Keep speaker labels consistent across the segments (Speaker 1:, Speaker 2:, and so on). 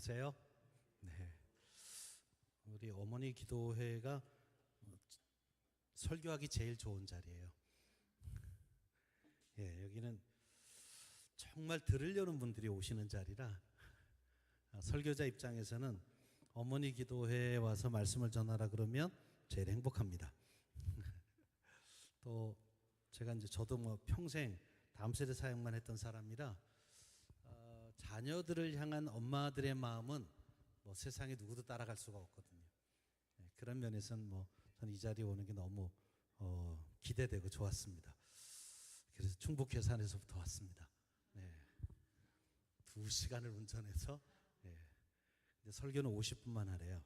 Speaker 1: 안녕하세요. 네, 우리 어머니 기도회가 설교하기 제일 좋은 자리예요. 예, 여기는 정말 들으려는 분들이 오시는 자리라 설교자 입장에서는 어머니 기도회에 와서 말씀을 전하라 그러면 제일 행복합니다. 또 제가 이제 저도 뭐 평생 다음 세대 사역만 했던 사람이라 자녀들을 향한 엄마들의 마음은 뭐 세상에 누구도 따라갈 수가 없거든요. 그런 면에서는 뭐 저는 이 자리에 오는 게 너무 기대되고 좋았습니다. 그래서 충북 괴산에서부터 왔습니다. 네. 2시간을 운전해서 이제 설교는 50분만 하래요.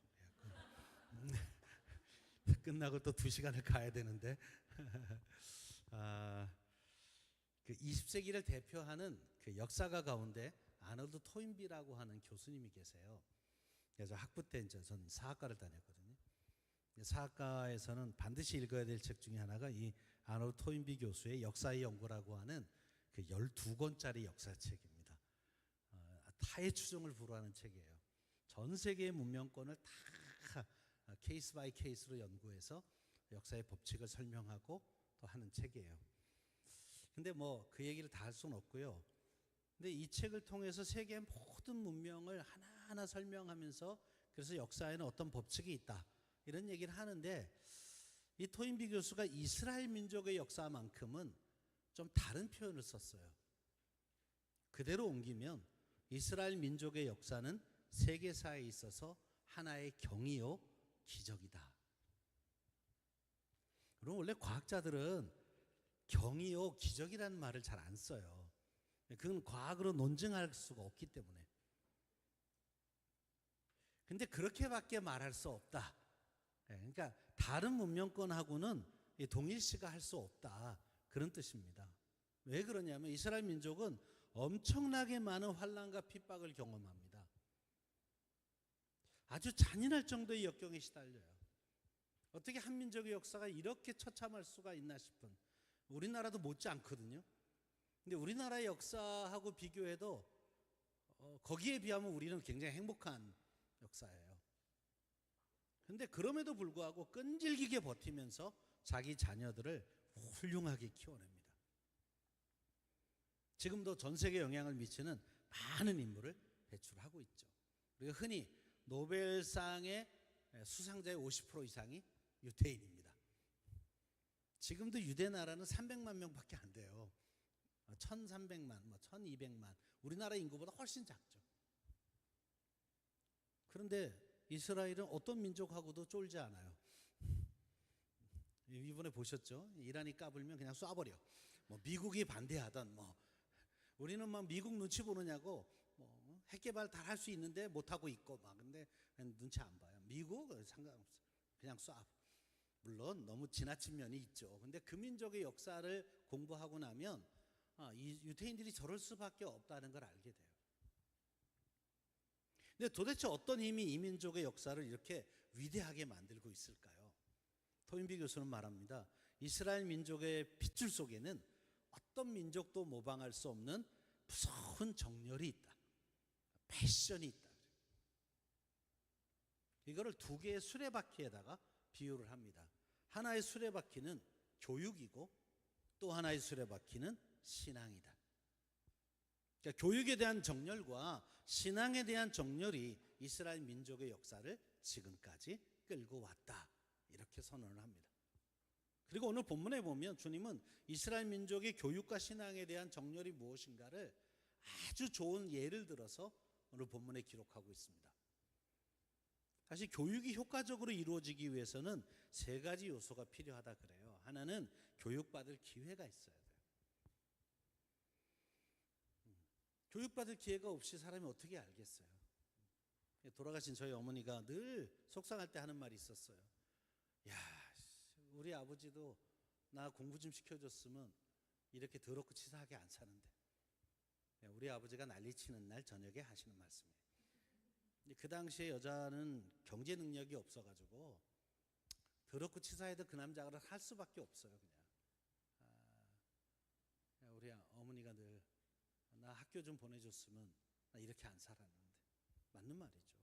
Speaker 1: 끝나고 또 2시간을 가야 되는데 그 20세기를 대표하는 그 역사가 가운데 아놀드 토인비라고 하는 교수님이 계세요. 그래서 학부 때 이제 전 사학과를 다녔거든요. 사학과에서는 반드시 읽어야 될 책 중에 하나가 이 아놀드 토인비 교수의 역사의 연구라고 하는 그 12권짜리 역사책입니다. 타의 추종을 불허하는 책이에요. 전 세계의 문명권을 다 케이스 바이 케이스로 연구해서 역사의 법칙을 설명하고 또 하는 책이에요. 근데 뭐 그 얘기를 다 할 수는 없고요. 근데 이 책을 통해서 세계의 모든 문명을 하나하나 설명하면서 그래서 역사에는 어떤 법칙이 있다 이런 얘기를 하는데, 이 토인비 교수가 이스라엘 민족의 역사만큼은 좀 다른 표현을 썼어요. 그대로 옮기면 이스라엘 민족의 역사는 세계사에 있어서 하나의 경이요 기적이다. 그럼 원래 과학자들은 경이요 기적이라는 말을 잘 안 써요. 그건 과학으로 논증할 수가 없기 때문에. 근데 그렇게밖에 말할 수 없다. 그러니까 다른 문명권하고는 동일시가 할 수 없다, 그런 뜻입니다. 왜 그러냐면 이스라엘 민족은 엄청나게 많은 환난과 핍박을 경험합니다. 아주 잔인할 정도의 역경에 시달려요. 어떻게 한 민족의 역사가 이렇게 처참할 수가 있나 싶은, 우리나라도 못지 않거든요. 근데 우리나라의 역사하고 비교해도 거기에 비하면 우리는 굉장히 행복한 역사예요. 근데 그럼에도 불구하고 끈질기게 버티면서 자기 자녀들을 훌륭하게 키워냅니다. 지금도 전 세계에 영향을 미치는 많은 인물을 배출하고 있죠. 우리가 흔히 노벨상의 수상자의 50% 이상이 유대인입니다. 지금도 유대 나라는 300만 명밖에 안 돼요. 1300만, 1200만, 우리나라 인구보다 훨씬 작죠. 그런데 이스라엘은 어떤 민족하고도 쫄지 않아요. 이번에 보셨죠? 이란이 까불면 그냥 쏴버려. 뭐 미국이 반대하던 우리는 막 미국 눈치 보느냐고 핵 개발 다 할 수 있는데 못 하고 있고 근데 눈치 안 봐요. 미국 상관없어. 그냥 쏴. 물론 너무 지나친 면이 있죠. 근데 그 민족의 역사를 공부하고 나면 이 유대인들이 저럴 수밖에 없다는 걸 알게 돼요. 근데 도대체 어떤 힘이 이 민족의 역사를 이렇게 위대하게 만들고 있을까요? 토인비 교수는 말합니다. 이스라엘 민족의 핏줄 속에는 어떤 민족도 모방할 수 없는 무서운 정열이 있다. 패션이 있다. 이거를 2개의 수레바퀴에다가 비유를 합니다. 하나의 수레바퀴는 교육이고 또 하나의 수레바퀴는 신앙이다. 그러니까 교육에 대한 정열과 신앙에 대한 정열이 이스라엘 민족의 역사를 지금까지 끌고 왔다, 이렇게 선언을 합니다. 그리고 오늘 본문에 보면 주님은 이스라엘 민족의 교육과 신앙에 대한 정열이 무엇인가를 아주 좋은 예를 들어서 오늘 본문에 기록하고 있습니다. 사실 교육이 효과적으로 이루어지기 위해서는 3가지 요소가 필요하다 그래요. 하나는 교육받을 기회가 있어야 돼요. 교육받을 기회가 없이 사람이 어떻게 알겠어요? 돌아가신 저희 어머니가 늘 속상할 때 하는 말이 있었어요. 야, 우리 아버지도 나 공부 좀 시켜줬으면 이렇게 더럽고 치사하게 안 사는데. 우리 아버지가 난리치는 날 저녁에 하시는 말씀이에요. 그 당시에 여자는 경제 능력이 없어가지고 더럽고 치사해도 그 남자를 할 수밖에 없어요. 그냥 우리 어머니가 늘 나 학교 좀 보내줬으면 나 이렇게 안 살았는데 맞는 말이죠.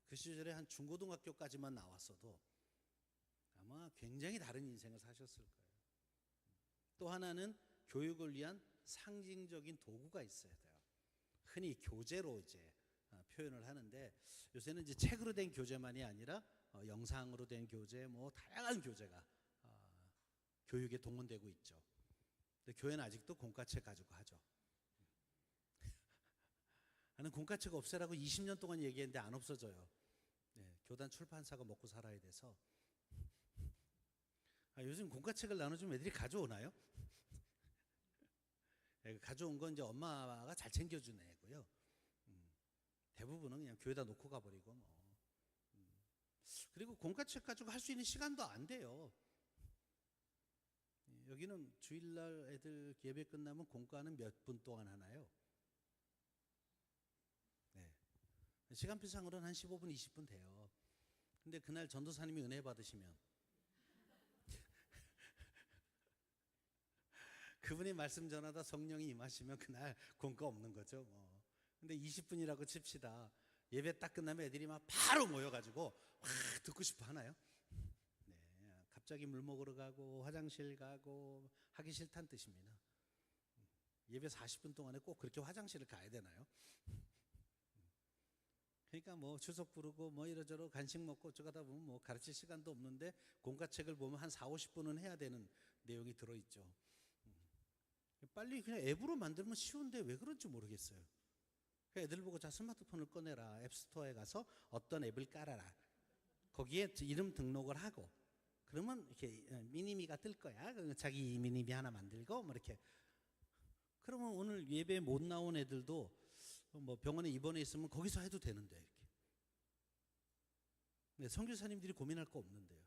Speaker 1: 그 시절에 한 중고등학교까지만 나왔어도 아마 굉장히 다른 인생을 사셨을 거예요. 또 하나는 교육을 위한 상징적인 도구가 있어야 돼요. 흔히 교재로 이제 표현을 하는데, 요새는 이제 책으로 된 교재만이 아니라 영상으로 된 교재, 뭐 다양한 교재가 교육에 동원되고 있죠. 근데 교회는 아직도 공과책 가지고 하죠. 나는 공과책 없애라고 20년 동안 얘기했는데 안 없어져요. 네, 교단 출판사가 먹고 살아야 돼서. 요즘 공과책을 나눠주면 애들이 가져오나요? 네, 가져온 건 이제 엄마가 잘 챙겨준 애고요. 대부분은 그냥 교회다 놓고 가버리고 뭐. 그리고 공과책 가지고 할 수 있는 시간도 안 돼요. 여기는 주일날 애들 예배 끝나면 공과는 몇 분 동안 하나요? 네. 시간표상으로는 한 15분, 20분 돼요. 근데 그날 전도사님이 은혜 받으시면 그분이 말씀 전하다 성령이 임하시면 그날 공과 없는 거죠. 뭐. 근데 20분이라고 칩시다. 예배 딱 끝나면 애들이 막 바로 모여가지고 확 듣고 싶어 하나요? 네, 갑자기 물 먹으러 가고 화장실 가고 하기 싫다는 뜻입니다. 예배 40분 동안에 꼭 그렇게 화장실을 가야 되나요? 그러니까 뭐 추석 부르고 뭐 이러저러 간식 먹고 어쩌다 보면 뭐 가르칠 시간도 없는데 공과책을 보면 한 4, 50분은 해야 되는 내용이 들어있죠. 빨리 그냥 앱으로 만들면 쉬운데 왜 그런지 모르겠어요. 애들 보고 자 스마트폰을 꺼내라, 앱스토어에 가서 어떤 앱을 깔아라, 거기에 이름 등록을 하고 그러면 이렇게 미니미가 뜰 거야. 자기 미니미 하나 만들고 뭐 이렇게. 그러면 오늘 예배 못 나온 애들도 뭐 병원에 입원해 있으면 거기서 해도 되는데 이렇게. 네, 선교사님들이 고민할 거 없는데요.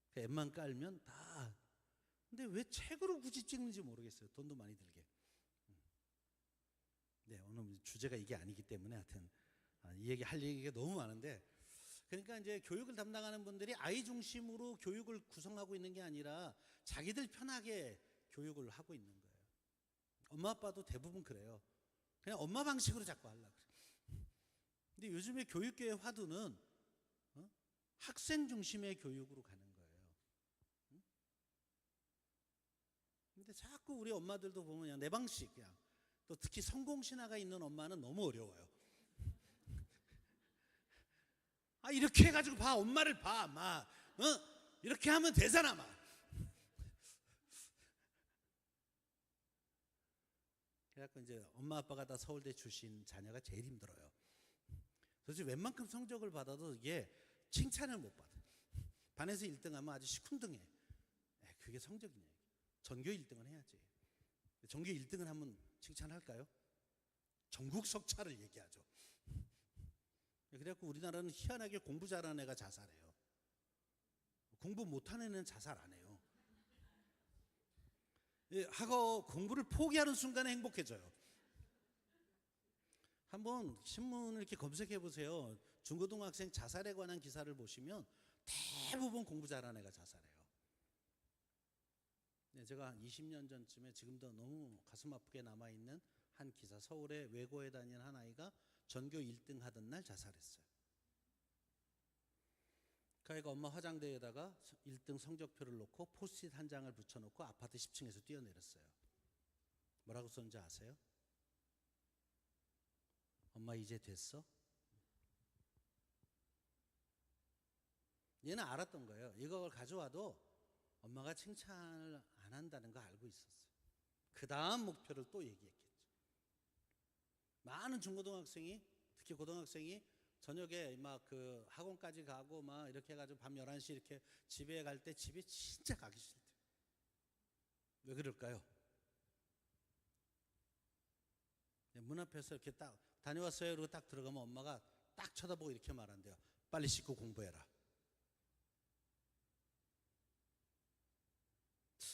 Speaker 1: 그 앱만 깔면 다. 근데 왜 책으로 굳이 찍는지 모르겠어요. 돈도 많이 들게. 네, 오늘 주제가 이게 아니기 때문에 하여튼 이 얘기 할 얘기가 너무 많은데, 그러니까 이제 교육을 담당하는 분들이 아이 중심으로 교육을 구성하고 있는 게 아니라 자기들 편하게 교육을 하고 있는 거예요. 엄마 아빠도 대부분 그래요. 그냥 엄마 방식으로 자꾸 하려고 그래요. 근데 요즘에 교육계의 화두는 학생 중심의 교육으로 가는 거예요. 근데 자꾸 우리 엄마들도 보면 그냥 내 방식, 그냥 또 특히 성공신화가 있는 엄마는 너무 어려워요. 이렇게 해가지고 봐, 엄마를 봐, 막 이렇게 하면 되잖아, 막. 그래갖고 이제 엄마 아빠가 다 서울대 출신 자녀가 제일 힘들어요. 도대체 웬만큼 성적을 받아도 이게 칭찬을 못 받아. 반에서 1등하면 아주 시큰둥해. 그게 성적이냐. 전교 1등은 해야지. 전교 1등을 하면 칭찬할까요? 전국 석차를 얘기하죠. 그래갖고 우리나라는 희한하게 공부 잘하는 애가 자살해요. 공부 못하는 애는 자살 안 해요. 하고 공부를 포기하는 순간에 행복해져요. 한번 신문을 이렇게 검색해 보세요. 중고등학생 자살에 관한 기사를 보시면 대부분 공부 잘하는 애가 자살해요. 네, 제가 한 20년 전쯤에 지금도 너무 가슴 아프게 남아있는 한 기사, 서울에 외고에 다니는 한 아이가 전교 1등 하던 날 자살했어요. 그 아이가 엄마 화장대에다가 1등 성적표를 놓고 포스트잇 한 장을 붙여놓고 아파트 10층에서 뛰어내렸어요. 뭐라고 썼는지 아세요? 엄마 이제 됐어? 얘는 알았던 거예요. 이걸 가져와도 엄마가 칭찬을 안 한다는 거 알고 있었어요. 그 다음 목표를 또 얘기했겠죠. 많은 중고등학생이, 특히 고등학생이 저녁에 막 그 학원까지 가고 막 이렇게 해가지고 밤 11시 이렇게 집에 갈 때 집에 진짜 가기 싫대요. 왜 그럴까요? 문 앞에서 이렇게 딱 다녀왔어요 그러고 딱 들어가면 엄마가 딱 쳐다보고 이렇게 말한대요. 빨리 씻고 공부해라.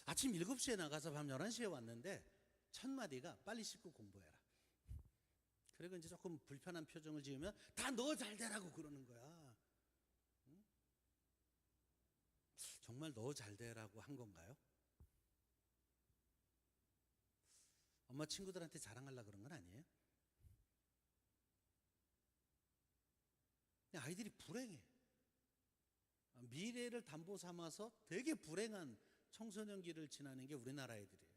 Speaker 1: 아침 7시에 나가서 밤 11시에 왔는데 첫 마디가 빨리 씻고 공부해라. 그리고 이제 조금 불편한 표정을 지으면 다 너 잘되라고 그러는 거야. 응? 정말 너 잘되라고 한 건가요? 엄마 친구들한테 자랑하려고 그런 건 아니에요? 아이들이 불행해. 미래를 담보 삼아서 되게 불행한 청소년기를 지나는 게 우리나라 애들이에요.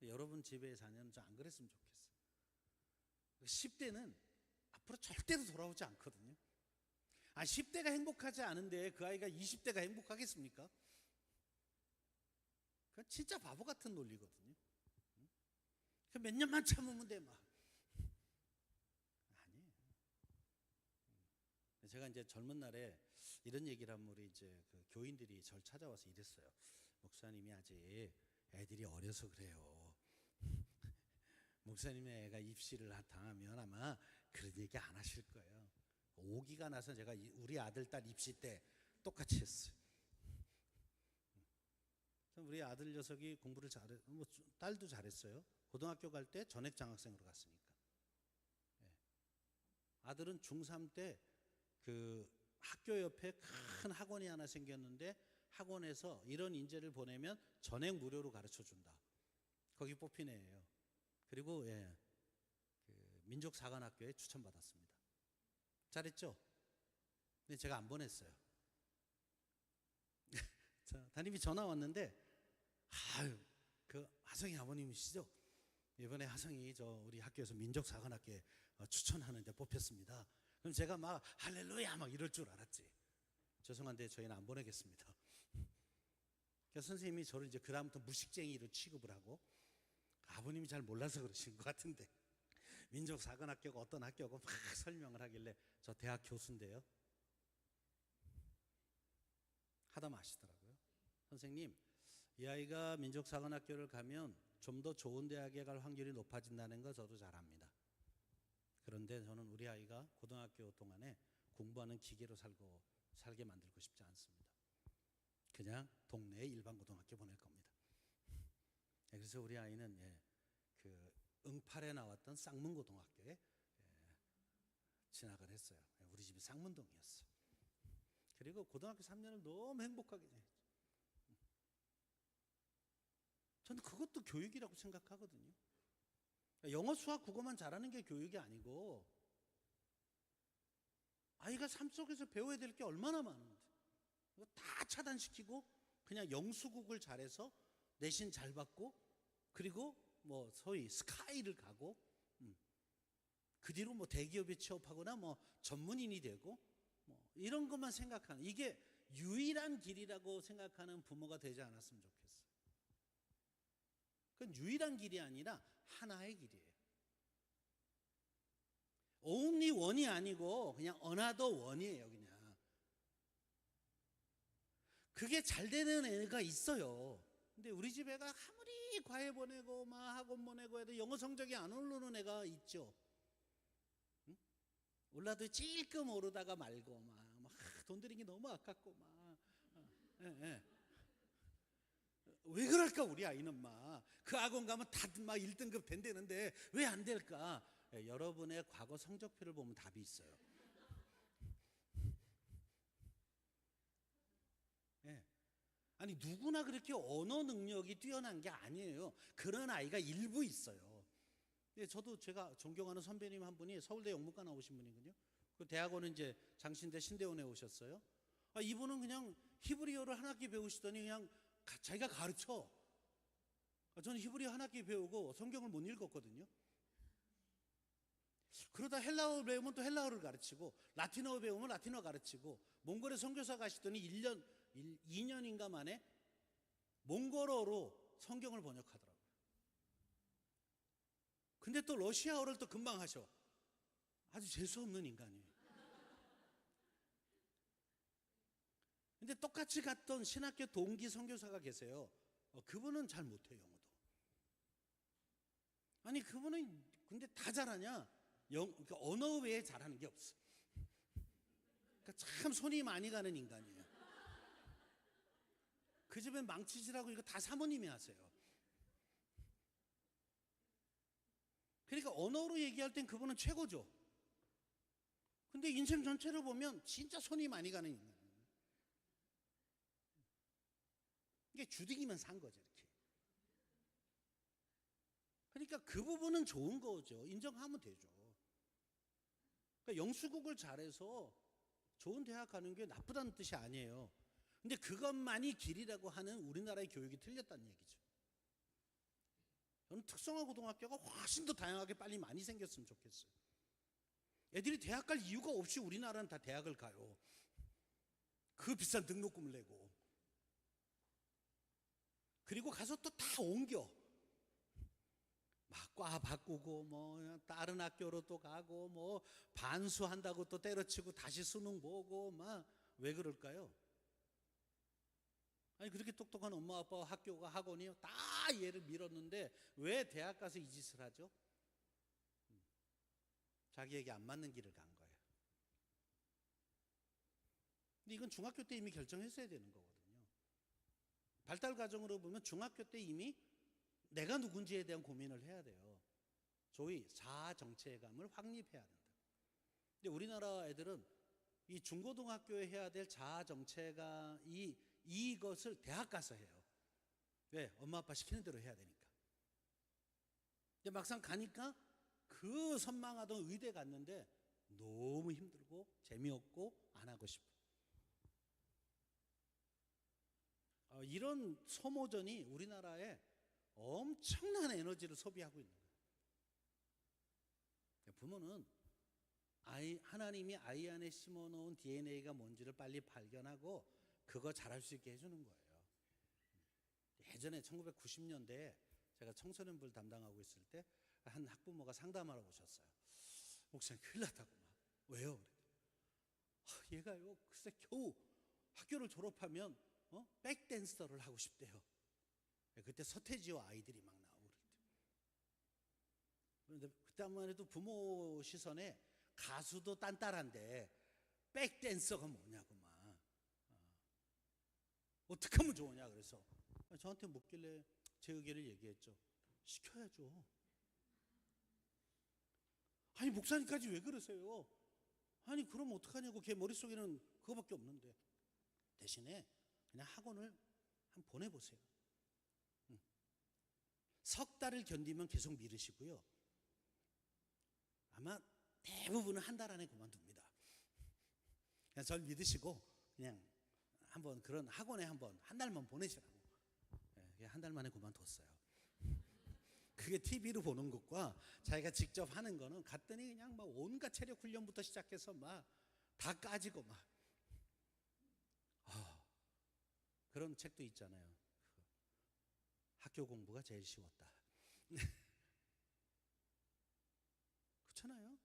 Speaker 1: 여러분 집의 자녀는 좀 안 그랬으면 좋겠어요. 10대는 앞으로 절대로 돌아오지 않거든요. 10대가 행복하지 않은데 그 아이가 20대가 행복하겠습니까? 그건 진짜 바보 같은 논리거든요. 몇 년만 참으면 돼, 막. 아니에요. 제가 이제 젊은 날에 이런 얘기를 하면 우리 이제 그 교인들이 절 찾아와서 이랬어요. 목사님이 아직 애들이 어려서 그래요. 목사님의 애가 입시를 당하면 아마 그런 얘기 안 하실 거예요. 오기가 나서 제가 우리 아들, 딸 입시 때 똑같이 했어요. 우리 아들 녀석이 공부를 잘해, 뭐 딸도 잘했어요. 고등학교 갈 때 전액 장학생으로 갔으니까. 아들은 중3 때 그 학교 옆에 큰 학원이 하나 생겼는데 학원에서 이런 인재를 보내면 전액 무료로 가르쳐 준다. 거기 뽑힌 애예요. 그리고 그 민족사관학교에 추천받았습니다. 잘했죠? 근데 제가 안 보냈어요. 담임이 전화 왔는데, 그 하성이 아버님이시죠? 이번에 하성이 우리 학교에서 민족사관학교에 추천하는데 뽑혔습니다. 그럼 제가 막 할렐루야 막 이럴 줄 알았지. 죄송한데 저희는 안 보내겠습니다. 그래서 선생님이 저를 이제 그다음부터 무식쟁이로 취급을 하고, 아버님이 잘 몰라서 그러신 것 같은데, 민족사관학교가 어떤 학교고 막 설명을 하길래 저 대학 교수인데요. 하다 마시더라고요. 선생님, 이 아이가 민족사관학교를 가면 좀 더 좋은 대학에 갈 확률이 높아진다는 거 저도 잘 압니다. 그런데 저는 우리 아이가 고등학교 동안에 공부하는 기계로 살게 만들고 싶지 않습니다. 그냥 동네의 일반 고등학교 보낼 겁니다. 그래서 우리 아이는 그 응팔에 나왔던 쌍문고등학교에 진학을 했어요. 우리 집이 쌍문동이었어요. 그리고 고등학교 3년을 너무 행복하게 지냈죠. 저는 그것도 교육이라고 생각하거든요. 영어, 수학, 국어만 잘하는 게 교육이 아니고 아이가 삶 속에서 배워야 될 게 얼마나 많은데 이거 다 차단시키고 그냥 영수국을 잘해서 내신 잘 받고 그리고 뭐 소위 스카이를 가고 그 뒤로 뭐 대기업에 취업하거나 뭐 전문인이 되고 뭐 이런 것만 생각하는, 이게 유일한 길이라고 생각하는 부모가 되지 않았으면 좋겠어요. 그건 유일한 길이 아니라 하나의 길이에요. only one이 아니고 그냥 another one이에요. 그냥 그게 잘 되는 애가 있어요. 근데 우리 집 애가 아무리 과외 보내고 막 학원 보내고 해도 영어 성적이 안 오르는 애가 있죠. 응? 올라도 찔끔 오르다가 말고 막 돈 들인 게 너무 아깝고 막. 왜 그럴까 우리 아이는 막 그 학원 가면 다들 막 1등급 된다는데 왜 안 될까? 여러분의 과거 성적표를 보면 답이 있어요. 아니 누구나 그렇게 언어 능력이 뛰어난 게 아니에요. 그런 아이가 일부 있어요. 저도 제가 존경하는 선배님 한 분이 서울대 영문과 나오신 분이거든요. 그 대학원은 이제 장신대 신대원에 오셨어요. 이분은 그냥 히브리어를 한 학기 배우시더니 그냥 자기가 가르쳐. 저는 히브리어 한 학기 배우고 성경을 못 읽었거든요. 그러다 헬라어 배우면 또 헬라어를 가르치고 라틴어 배우면 라틴어 가르치고 몽골에 선교사 가시더니 2년인가 만에 몽골어로 성경을 번역하더라고요. 근데 또 러시아어를 또 금방 하셔. 아주 재수없는 인간이에요. 근데 똑같이 갔던 신학교 동기 선교사가 계세요. 그분은 잘 못해요, 영어도. 아니 그분은 근데 다 잘하냐? 그러니까 언어 외에 잘하는 게 없어. 그러니까 참 손이 많이 가는 인간이에요. 그 집엔 망치질하고 이거 다 사모님이 하세요. 그러니까 언어로 얘기할 땐 그분은 최고죠. 근데 인생 전체를 보면 진짜 손이 많이 가는 인간이에요. 이게 주둥이만 산 거죠, 이렇게. 그러니까 그 부분은 좋은 거죠. 인정하면 되죠. 그러니까 영수국을 잘해서 좋은 대학 가는 게 나쁘다는 뜻이 아니에요. 근데 그것만이 길이라고 하는 우리나라의 교육이 틀렸다는 얘기죠. 저는 특성화 고등학교가 훨씬 더 다양하게 빨리 많이 생겼으면 좋겠어요. 애들이 대학 갈 이유가 없이 우리나라는 다 대학을 가요. 그 비싼 등록금을 내고. 그리고 가서 또 다 옮겨. 막 과 바꾸고 뭐 다른 학교로 또 가고 뭐 반수한다고 또 때려치고 다시 수능 보고 막 왜 그럴까요? 아니 그렇게 똑똑한 엄마 아빠 학교가 학원이 다 얘를 밀었는데 왜 대학 가서 이 짓을 하죠? 자기에게 안 맞는 길을 간 거예요. 근데 이건 중학교 때 이미 결정했어야 되는 거거든요. 발달 과정으로 보면 중학교 때 이미 내가 누군지에 대한 고민을 해야 돼요. 소위 자아 정체감을 확립해야 된다. 근데 우리나라 애들은 이 중고등학교에 해야 될 자아 정체가 이것을 대학 가서 해요. 왜? 엄마 아빠 시키는 대로 해야 되니까. 근데 막상 가니까 그 선망하던 의대 갔는데 너무 힘들고 재미없고 안 하고 싶어. 이런 소모전이 우리나라에 엄청난 에너지를 소비하고 있는 거예요. 부모는 하나님이 아이 안에 심어놓은 DNA가 뭔지를 빨리 발견하고 그거 잘할 수 있게 해주는 거예요. 예전에 1990년대에 제가 청소년부를 담당하고 있을 때 한 학부모가 상담하러 오셨어요. 목사님 큰일 났다고 막. 왜요? 얘가요 글쎄 겨우 학교를 졸업하면 백댄서를 하고 싶대요. 그때 서태지와 아이들이 막 나오고 그럴 때. 그런데 그때만 해도 부모 시선에 가수도 딴따라인데 백댄서가 뭐냐고 막. 어떻게 하면 좋으냐 그래서 저한테 묻길래 제 의견을 얘기했죠. 시켜야죠. 아니 목사님까지 왜 그러세요? 아니 그럼 어떡하냐고. 걔 머릿속에는 그거밖에 없는데. 대신에 그냥 학원을 한번 보내보세요. 석 달을 견디면 계속 미루시고요. 아마 대부분은 한 달 안에 그만둡니다. 그냥 절 믿으시고 그냥 한번 그런 학원에 한번 한 달만 보내시라고. 한 달 만에 그만뒀어요. 그게 TV로 보는 것과 자기가 직접 하는 거는 갔더니 그냥 막 온갖 체력 훈련부터 시작해서 막 다 까지고 막. 그런 책도 있잖아요. 학교 공부가 제일 쉬웠다. 그렇잖아요.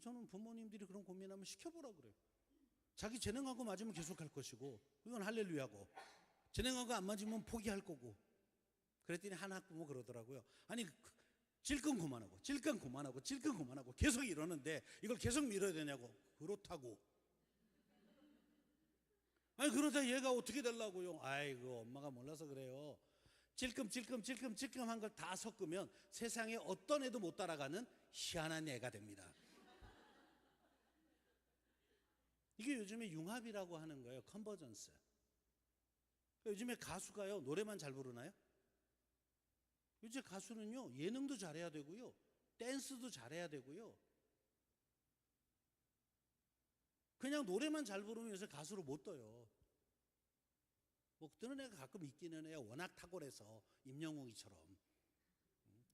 Speaker 1: 저는 부모님들이 그런 고민하면 시켜보라 그래요. 자기 재능하고 맞으면 계속 할 것이고 이건 할렐루야고, 재능하고 안 맞으면 포기할 거고. 그랬더니 한 학부모 그러더라고요. 아니 질끈 그만하고 질끈 그만하고 질끈 그만하고 계속 이러는데 이걸 계속 밀어야 되냐고. 그렇다고. 아니 그러다 얘가 어떻게 되려고요? 아이고 엄마가 몰라서 그래요. 찔끔찔끔 한 걸 다 섞으면 세상에 어떤 애도 못 따라가는 희한한 애가 됩니다. 이게 요즘에 융합이라고 하는 거예요. 컨버전스. 요즘에 가수가요 노래만 잘 부르나요? 요새 가수는요 예능도 잘해야 되고요 댄스도 잘해야 되고요. 그냥 노래만 잘 부르면 요새 가수로 못 떠요. 뭐 그런 애가 가끔 있기는 해요. 워낙 탁월해서 임영웅이처럼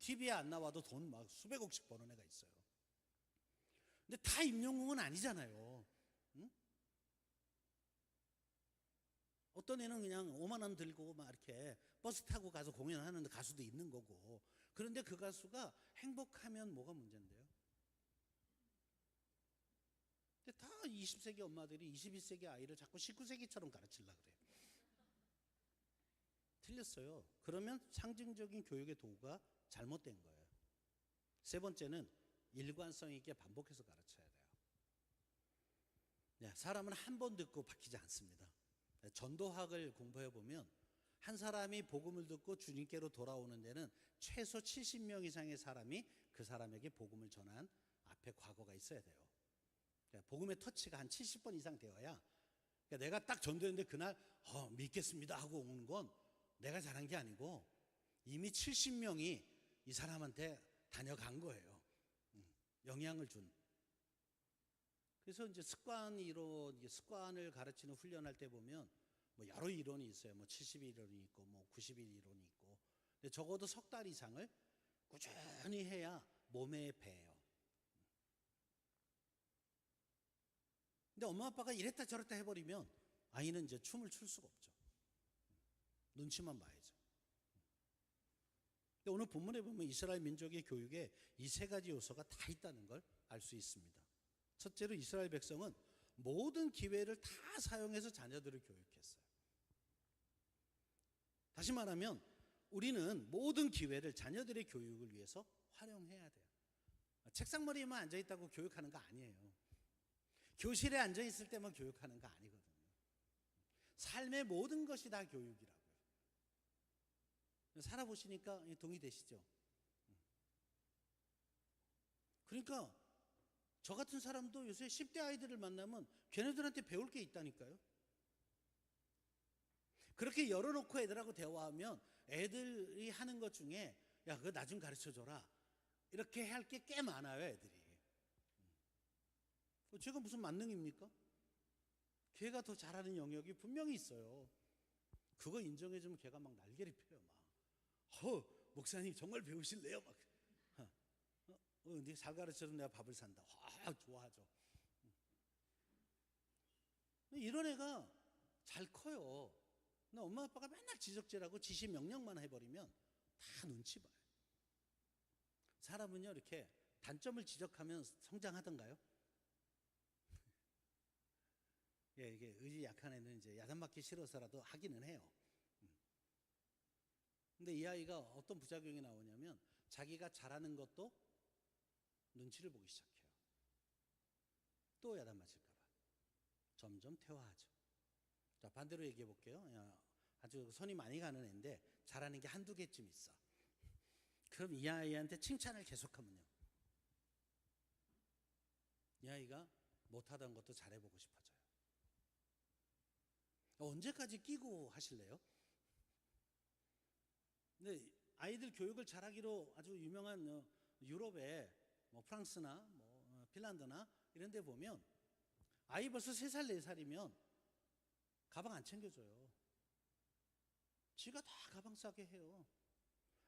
Speaker 1: TV에 안 나와도 돈 막 수백억씩 버는 애가 있어요. 근데 다 임영웅은 아니잖아요. 응? 어떤 애는 그냥 5만 원 들고 막 이렇게 버스 타고 가서 공연하는 가수도 있는 거고. 그런데 그 가수가 행복하면 뭐가 문제인데요? 근데 다 20세기 엄마들이 21세기 아이를 자꾸 19세기처럼 가르치려고 그래요. 틀렸어요. 그러면 상징적인 교육의 도구가 잘못된 거예요. 세 번째는 일관성 있게 반복해서 가르쳐야 돼요. 사람은 한 번 듣고 바뀌지 않습니다. 전도학을 공부해 보면 한 사람이 복음을 듣고 주님께로 돌아오는 데는 최소 70명 이상의 사람이 그 사람에게 복음을 전한 앞에 과거가 있어야 돼요. 복음의 터치가 한 70번 이상 되어야, 내가 딱 전도했는데 그날 믿겠습니다 하고 오는 건 내가 잘한 게 아니고 이미 70명이 이 사람한테 다녀간 거예요. 영향을 준. 그래서 이제 습관 이론, 이게 습관을 가르치는 훈련할 때 보면 뭐 여러 이론이 있어요. 뭐 70일 이론이 있고 뭐 90일 이론이 있고. 근데 적어도 석 달 이상을 꾸준히 해야 몸에 배요. 근데 엄마 아빠가 이랬다 저랬다 해버리면 아이는 이제 춤을 출 수가 없죠. 눈치만 봐야죠. 근데 오늘 본문에 보면 이스라엘 민족의 교육에 이 세 가지 요소가 다 있다는 걸 알 수 있습니다. 첫째로 이스라엘 백성은 모든 기회를 다 사용해서 자녀들을 교육했어요. 다시 말하면 우리는 모든 기회를 자녀들의 교육을 위해서 활용해야 돼요. 책상머리에만 앉아있다고 교육하는 거 아니에요. 교실에 앉아있을 때만 교육하는 거 아니거든요. 삶의 모든 것이 다 교육이라고요. 살아보시니까 동의되시죠? 그러니까 저 같은 사람도 요새 10대 아이들을 만나면 걔네들한테 배울 게 있다니까요. 그렇게 열어놓고 애들하고 대화하면 애들이 하는 것 중에 야 그거 나 좀 가르쳐줘라 이렇게 할 게 꽤 많아요. 애들이. 제가 무슨 만능입니까? 걔가 더 잘하는 영역이 분명히 있어요. 그거 인정해주면 걔가 막 날개를 펴요. 막 목사님 정말 배우실래요? 막 네 잘 가르쳐서 내가 밥을 산다. 와 좋아하죠. 이런 애가 잘 커요. 근데 엄마 아빠가 맨날 지적질하고 지시 명령만 해버리면 다 눈치 봐요. 사람은요 이렇게 단점을 지적하면 성장하던가요? 예, 이게 의지 약한 애는 이제 야단맞기 싫어서라도 하기는 해요. 근데 이 아이가 어떤 부작용이 나오냐면 자기가 잘하는 것도 눈치를 보기 시작해요. 또 야단 맞을까봐 점점 퇴화하죠. 자, 반대로 얘기해 볼게요. 아주 손이 많이 가는 애인데 잘하는 게 한두 개쯤 있어. 그럼 이 아이한테 칭찬을 계속하면요, 이 아이가 못하던 것도 잘해보고 싶어져요. 언제까지 끼고 하실래요? 근데 아이들 교육을 잘하기로 아주 유명한 유럽의 뭐 프랑스나 뭐 핀란드나 이런 데 보면 아이 벌써 3살 4살이면 가방 안 챙겨줘요. 지가 다 가방 싸게 해요.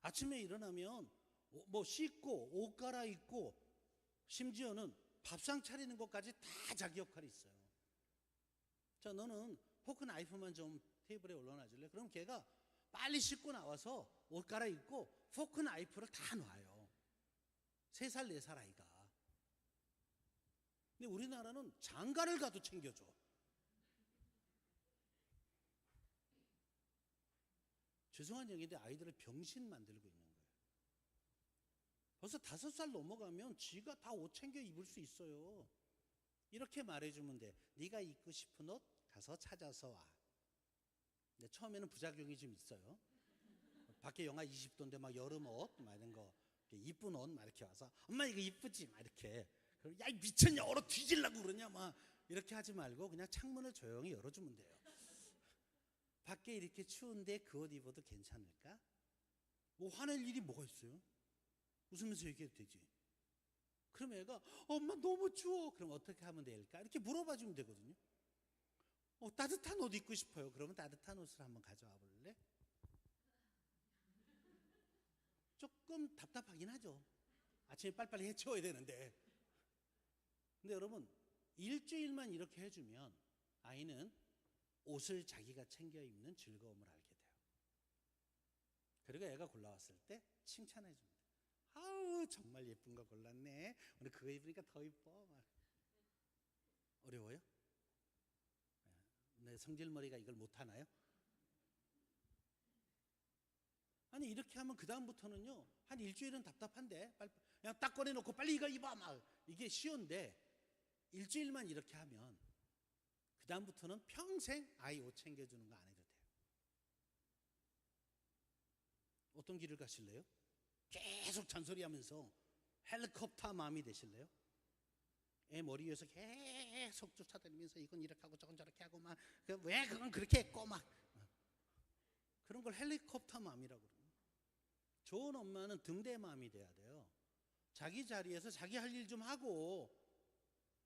Speaker 1: 아침에 일어나면 뭐 씻고 옷 갈아입고 심지어는 밥상 차리는 것까지 다 자기 역할이 있어요. 자, 너는 포크 나이프만 좀 테이블에 올려놔 줄래? 그럼 걔가 빨리 씻고 나와서 옷 갈아입고 포크 나이프를 다 놔요. 3살 4살 아이가. 근데 우리나라는 장가를 가도 챙겨줘. 죄송한 얘기인데 아이들을 병신 만들고 있는 거예요. 벌써 5살 넘어가면 지가 다 옷 챙겨 입을 수 있어요. 이렇게 말해주면 돼. 네가 입고 싶은 옷 가서 찾아서 와. 근데 처음에는 부작용이 좀 있어요. 밖에 영하 20도인데 막 여름 옷 막 이런 거 이쁜 옷 막 이렇게 와서 엄마 이거 이쁘지 막 이렇게. 야 미쳤냐 얼어 뒤질라고 그러냐 막 이렇게 하지 말고 그냥 창문을 조용히 열어주면 돼요. 밖에 이렇게 추운데 그 옷 입어도 괜찮을까? 뭐 화낼 일이 뭐가 있어요? 웃으면서 얘기해도 되지. 그럼 애가 엄마 너무 추워. 그럼 어떻게 하면 될까? 이렇게 물어봐 주면 되거든요. 따뜻한 옷 입고 싶어요. 그러면 따뜻한 옷을 한번 가져와 볼래? 조금 답답하긴 하죠. 아침에 빨리빨리 해치워야 되는데. 근데 여러분 일주일만 이렇게 해주면 아이는 옷을 자기가 챙겨 입는 즐거움을 알게 돼요. 그리고 애가 골라왔을 때 칭찬해 줍니다. 아우 정말 예쁜 거 골랐네. 오늘 그거 입으니까 더 이뻐. 어려워요? 내 성질머리가 이걸 못하나요? 아니 이렇게 하면 그 다음부터는요 한 일주일은 답답한데 빨리 그냥 딱 꺼내놓고 빨리 이거 입어 막 이게 쉬운데 일주일만 이렇게 하면 그 다음부터는 평생 아이 옷 챙겨주는 거 안 해도 돼요. 어떤 길을 가실래요? 계속 잔소리하면서 헬리콥터 맘이 되실래요? 애 머리 위에서 계속 쫓아다니면서 이건 이렇게 하고 저건 저렇게 하고 막 왜 그건 그렇게 했고 막 그런 걸 헬리콥터 맘이라고 그래요. 좋은 엄마는 등대 맘이 돼야 돼요. 자기 자리에서 자기 할 일 좀 하고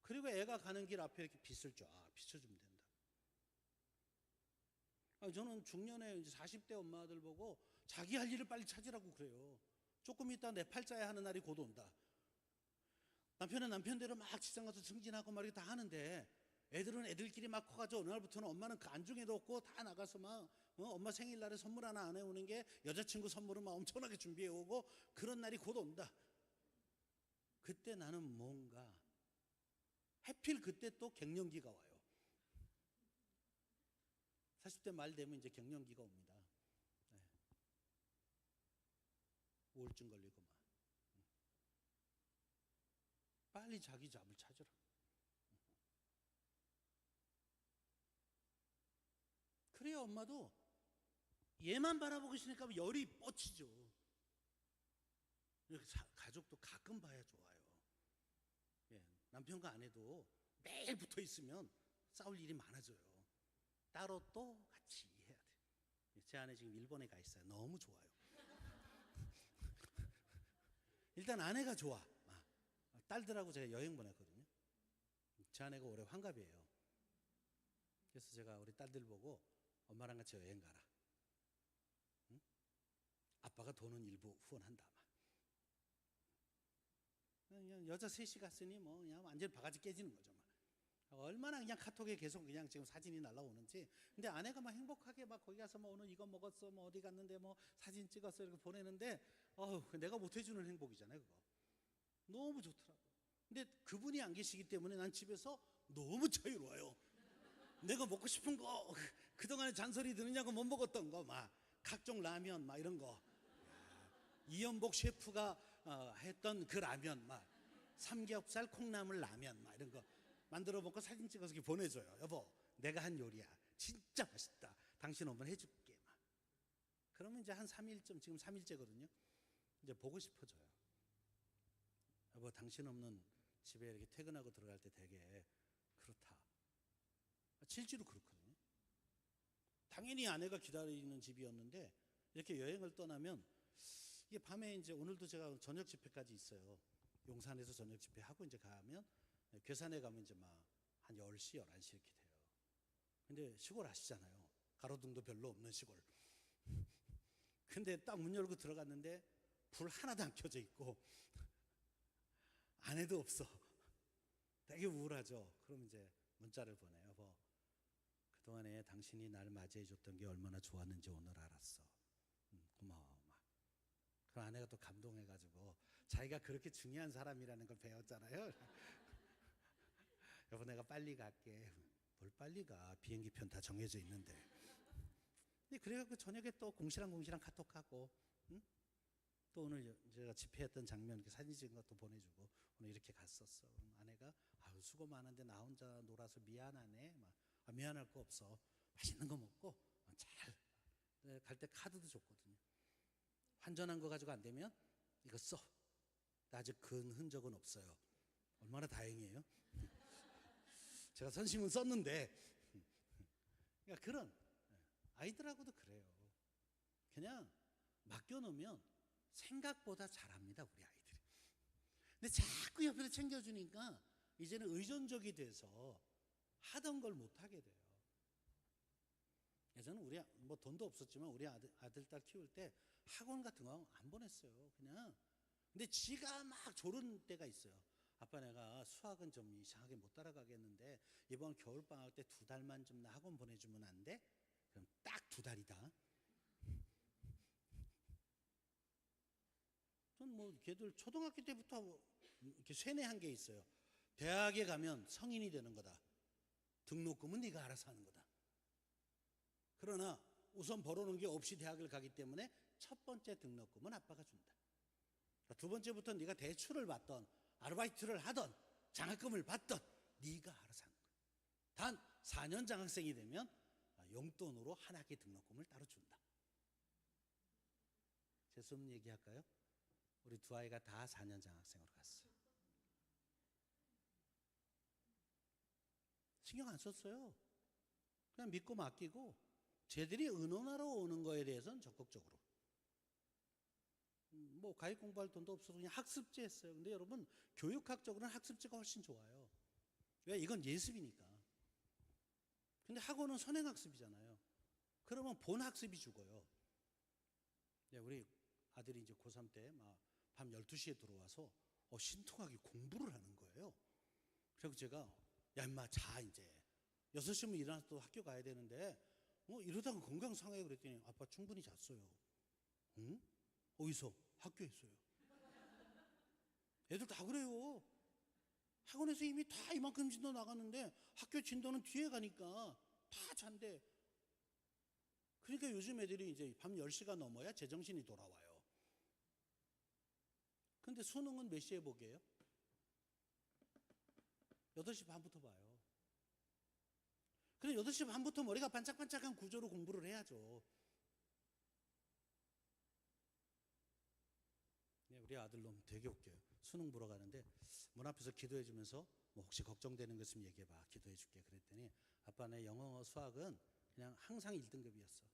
Speaker 1: 그리고 애가 가는 길 앞에 이렇게 빛을 쫙 비춰주면 된다. 저는 중년에 이제 40대 엄마들 보고 자기 할 일을 빨리 찾으라고 그래요. 조금 있다 내 팔자야 하는 날이 곧 온다. 남편은 남편대로 막 직장 가서 승진하고 막 이렇게 다 하는데 애들은 애들끼리 막 커가지고 어느 날부터는 엄마는 그 안중에도 없고 다 나가서 막 엄마 생일날에 선물 하나 안 해오는 게 여자친구 선물을 막 엄청나게 준비해 오고 그런 날이 곧 온다. 그때 나는 뭔가 하필 그때 또 갱년기가 와요. 40대 말 되면 이제 갱년기가 옵니다. 네. 우울증 걸리고 막. 빨리 자기 잡을 찾으라. 그래야 엄마도 얘만 바라보고 있으니까 열이 뻗치죠. 가족도 가끔 봐야 좋아요. 예, 남편과 아내도 매일 붙어 있으면 싸울 일이 많아져요. 따로 또 같이 해야 돼. 제 아내 지금 일본에 가 있어요. 너무 좋아요. 일단 아내가 좋아. 딸들하고 제가 여행 보냈거든요. 제 아내가 올해 환갑이에요. 그래서 제가 우리 딸들 보고 엄마랑 같이 여행 가라. 응? 아빠가 돈은 일부 후원한다. 그냥 여자 셋이 갔으니 뭐 그냥 완전 바가지 깨지는 거죠. 얼마나 그냥 카톡에 계속 그냥 지금 사진이 날라오는지. 근데 아내가 막 행복하게 막 거기 가서 뭐 오늘 이거 먹었어, 뭐 어디 갔는데 뭐 사진 찍었어 이렇게 보내는데 내가 못 해주는 행복이잖아요, 그거. 너무 좋더라고. 근데 그분이 안 계시기 때문에 난 집에서 너무 자유로워요. 내가 먹고 싶은 거 그동안에 잔소리 들으냐고 못 먹었던 거 막 각종 라면 막 이런 거 이연복 셰프가 했던 그 라면 막 삼겹살 콩나물 라면 막 이런 거 만들어 먹고 사진 찍어서 이렇게 보내줘요. 여보 내가 한 요리야 진짜 맛있다 당신 한번 해줄게 막. 그러면 이제 한 3일쯤 지금 3일째거든요 이제 보고 싶어져요. 여보 당신 없는 집에 이렇게 퇴근하고 들어갈 때 되게 그렇다. 실제로 그렇거든요. 당연히 아내가 기다리는 집이었는데 이렇게 여행을 떠나면 이게 밤에 이제 오늘도 제가 저녁 집회까지 있어요. 용산에서 저녁 집회하고 이제 가면 괴산에 가면 이제 막 한 10시, 11시 이렇게 돼요. 근데 시골 아시잖아요. 가로등도 별로 없는 시골. 근데 딱 문 열고 들어갔는데 불 하나도 안 켜져 있고 아내도 없어. 되게 우울하죠. 그럼 이제 문자를 보내요. 여보, 그동안에 당신이 날 맞이해줬던 게 얼마나 좋았는지 오늘 알았어. 고마워. 막. 그럼 아내가 또 감동해가지고 자기가 그렇게 중요한 사람이라는 걸 배웠잖아요. 여보 내가 빨리 갈게. 뭘 빨리 가. 비행기 편 다 정해져 있는데. 근데 그래갖고 저녁에 또 공시랑 카톡하고 응? 또 오늘 제가 집회했던 장면 이렇게 사진 찍은 것도 보내주고 오늘 이렇게 갔었어. 아내가 아유 수고 많은데 나 혼자 놀아서 미안하네. 막, 미안할 거 없어. 맛있는 거 먹고 잘 갈 때 카드도 줬거든요. 환전한 거 가지고 안 되면 이거 써. 나 아직 근 흔적은 없어요. 얼마나 다행이에요. 제가 선심은 썼는데 그러니까 그런 아이들하고도 그래요. 그냥 맡겨놓으면 생각보다 잘합니다 우리 아이들이. 근데 자꾸 옆에서 챙겨주니까 이제는 의존적이 돼서 하던 걸 못하게 돼요. 예전에 우리 뭐 돈도 없었지만 우리 아들 딸 키울 때 학원 같은 거 안 보냈어요. 그냥. 근데 지가 막 조른 때가 있어요. 아빠 내가 수학은 좀 이상하게 못 따라가겠는데 이번 겨울방학 때 2달만 좀 나 학원 보내주면 안 돼? 그럼 딱 2달이다. 전 뭐 걔들 초등학교 때부터 이렇게 세뇌한 게 있어요. 대학에 가면 성인이 되는 거다. 등록금은 네가 알아서 하는 거다. 그러나 우선 벌어놓은 게 없이 대학을 가기 때문에 첫 번째 등록금은 아빠가 준다. 두 번째부터 네가 대출을 받던 아르바이트를 하던 장학금을 받던 네가 알아서 하는 거야. 단 4년 장학생이 되면 용돈으로 한 학기 등록금을 따로 준다. 재수없는 얘기할까요? 우리 두 아이가 다 4년 장학생으로 갔어요. 신경 안 썼어요. 그냥 믿고 맡기고 쟤들이 의논하러 오는 거에 대해서는 적극적으로 뭐 과외 공부할 돈도 없어서 그냥 학습지 했어요. 근데 여러분 교육학적으로는 학습지가 훨씬 좋아요. 왜? 이건 예습이니까. 근데 학원은 선행학습이잖아요. 그러면 본학습이 죽어요. 네, 우리 아들이 이제 고3 때 막 밤 12시에 들어와서 신통하게 공부를 하는 거예요. 그래서 제가 야 임마 자 이제 6시면 일어나서 또 학교 가야 되는데 이러다가 건강 상해 그랬더니 아빠 충분히 잤어요. 응? 어디서? 학교에서요. 애들 다 그래요. 학원에서 이미 다 이만큼 진도 나갔는데 학교 진도는 뒤에 가니까 다 잔대. 그러니까 요즘 애들이 이제 밤 10시가 넘어야 제정신이 돌아와요. 근데 수능은 몇 시에 보게요? 8시 반부터 봐요. 그래 8시 반부터 머리가 반짝반짝한 구조로 공부를 해야죠. 네, 우리 아들 놈 되게 웃겨요. 수능 보러 가는데 문 앞에서 기도해 주면서 뭐 혹시 걱정되는 거 있으면 얘기해봐. 기도해 줄게. 그랬더니 아빠 내 영어 수학은 그냥 항상 1등급이었어.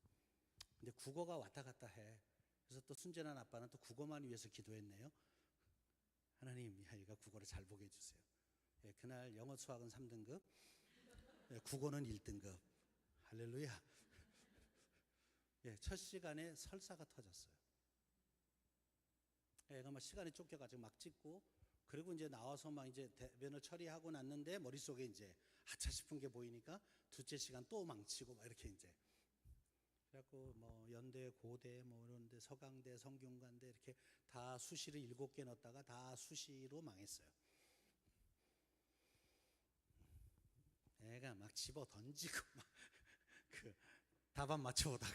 Speaker 1: 근데 국어가 왔다 갔다 해. 그래서 또 순진한 아빠는 또 국어만 위해서 기도했네요. 하나님 이 아이가 국어를 잘 보게 해주세요. 예, 그날 영어 수학은 3등급, 예, 국어는 1등급. 할렐루야. 예, 첫 시간에 설사가 터졌어요. 애가 막 시간이 쫓겨가지고 막 찍고, 그리고 이제 나와서 막 이제 대변을 처리하고 났는데 머릿속에 이제 아차 싶은 게 보이니까 둘째 시간 또 망치고 막 이렇게 이제. 그래갖고 뭐 연대, 고대, 뭐 이런데 서강대, 성균관대 이렇게 다 수시를 7개 넣었다가 다 수시로 망했어요. 애가 막 집어 던지고 막 그 답안 맞춰오다가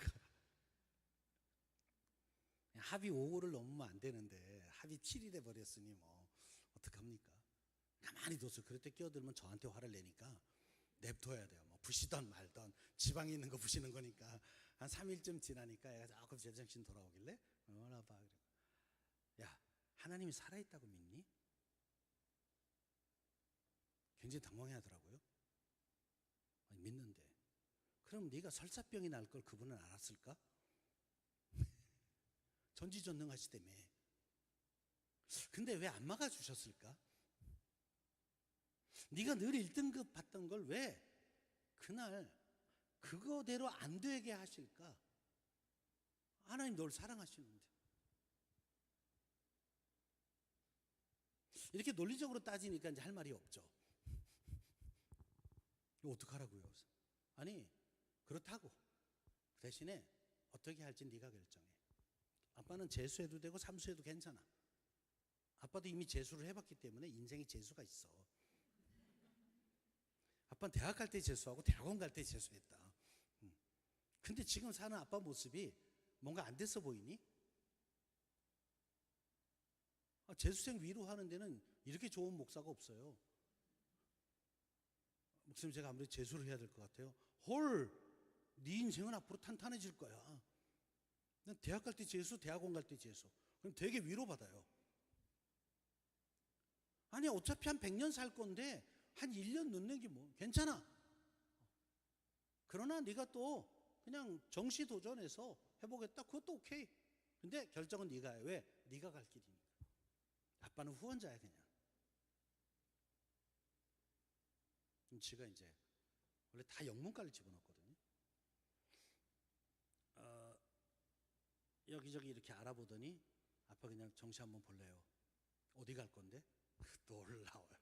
Speaker 1: 합이 5를 넘으면 안 되는데 합이 7이 돼 버렸으니 뭐 어떡합니까? 가만히 뒀어요. 그럴 때 끼어들면 저한테 화를 내니까 냅둬야 돼요. 뭐 부시던 말던 지방에 있는 거 부시는 거니까 한 3일쯤 지나니까 애가 조금 제정신 돌아오길래 얼마나 봐. 야 하나님이 살아있다고 믿니? 굉장히 당황해 하더라고요. 아니, 믿는데 그럼 네가 설사병이 날 걸 그분은 알았을까? 전지전능하시다며. 근데 왜 안 막아주셨을까? 네가 늘 1등급 받던 걸 왜 그날 그거대로 안 되게 하실까? 하나님 널 사랑하시는데. 이렇게 논리적으로 따지니까 이제 할 말이 없죠. 이거 어떡하라고요? 아니 그렇다고 대신에 어떻게 할지 네가 결정해. 아빠는 재수해도 되고 삼수해도 괜찮아. 아빠도 이미 재수를 해봤기 때문에 인생에 재수가 있어. 아빠는 대학 갈 때 재수하고 대학원 갈 때 재수했다. 근데 지금 사는 아빠 모습이 뭔가 안 됐어 보이니? 재수생 위로하는 데는 이렇게 좋은 목사가 없어요. 목사님 제가 아무래도 재수를 해야 될 것 같아요. 헐, 네 인생은 앞으로 탄탄해질 거야. 난 대학 갈 때 재수, 대학원 갈 때 재수. 그럼 되게 위로받아요. 아니 어차피 한 100년 살 건데 한 1년 늦는 게 뭐 괜찮아. 그러나 네가 또 그냥 정시 도전해서 해보겠다. 그것도 오케이. 근데 결정은 네가 해. 왜? 네가 갈 길이니까. 아빠는 후원자야 그냥. 지가 이제 원래 다 영문과를 집어넣었거든요. 여기저기 이렇게 알아보더니 아빠 그냥 정시 한번 볼래요. 어디 갈 건데? 놀라워요.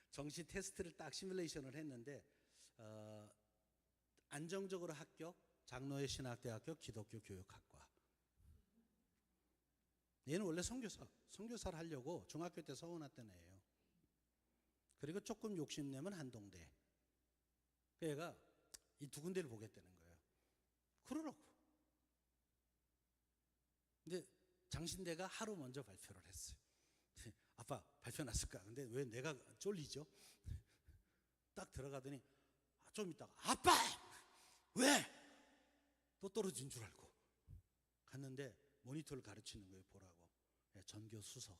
Speaker 1: 정시 테스트를 딱 시뮬레이션을 했는데 안정적으로 합격, 장로회 신학대학교 기독교 교육학과. 얘는 원래 선교사를 하려고 중학교 때 서원 왔던 애예요. 그리고 조금 욕심내면 한동대. 얘가 이 두 군데를 보겠다는 거예요. 그러라고. 근데 장신대가 하루 먼저 발표를 했어요. 아빠 발표 났을까? 근데 왜 내가 쫄리죠? 딱 들어가더니 좀 있다가 아빠! 왜? 또 떨어진 줄 알고 갔는데 모니터를 가르치는 거예요. 보라고. 전교 수석.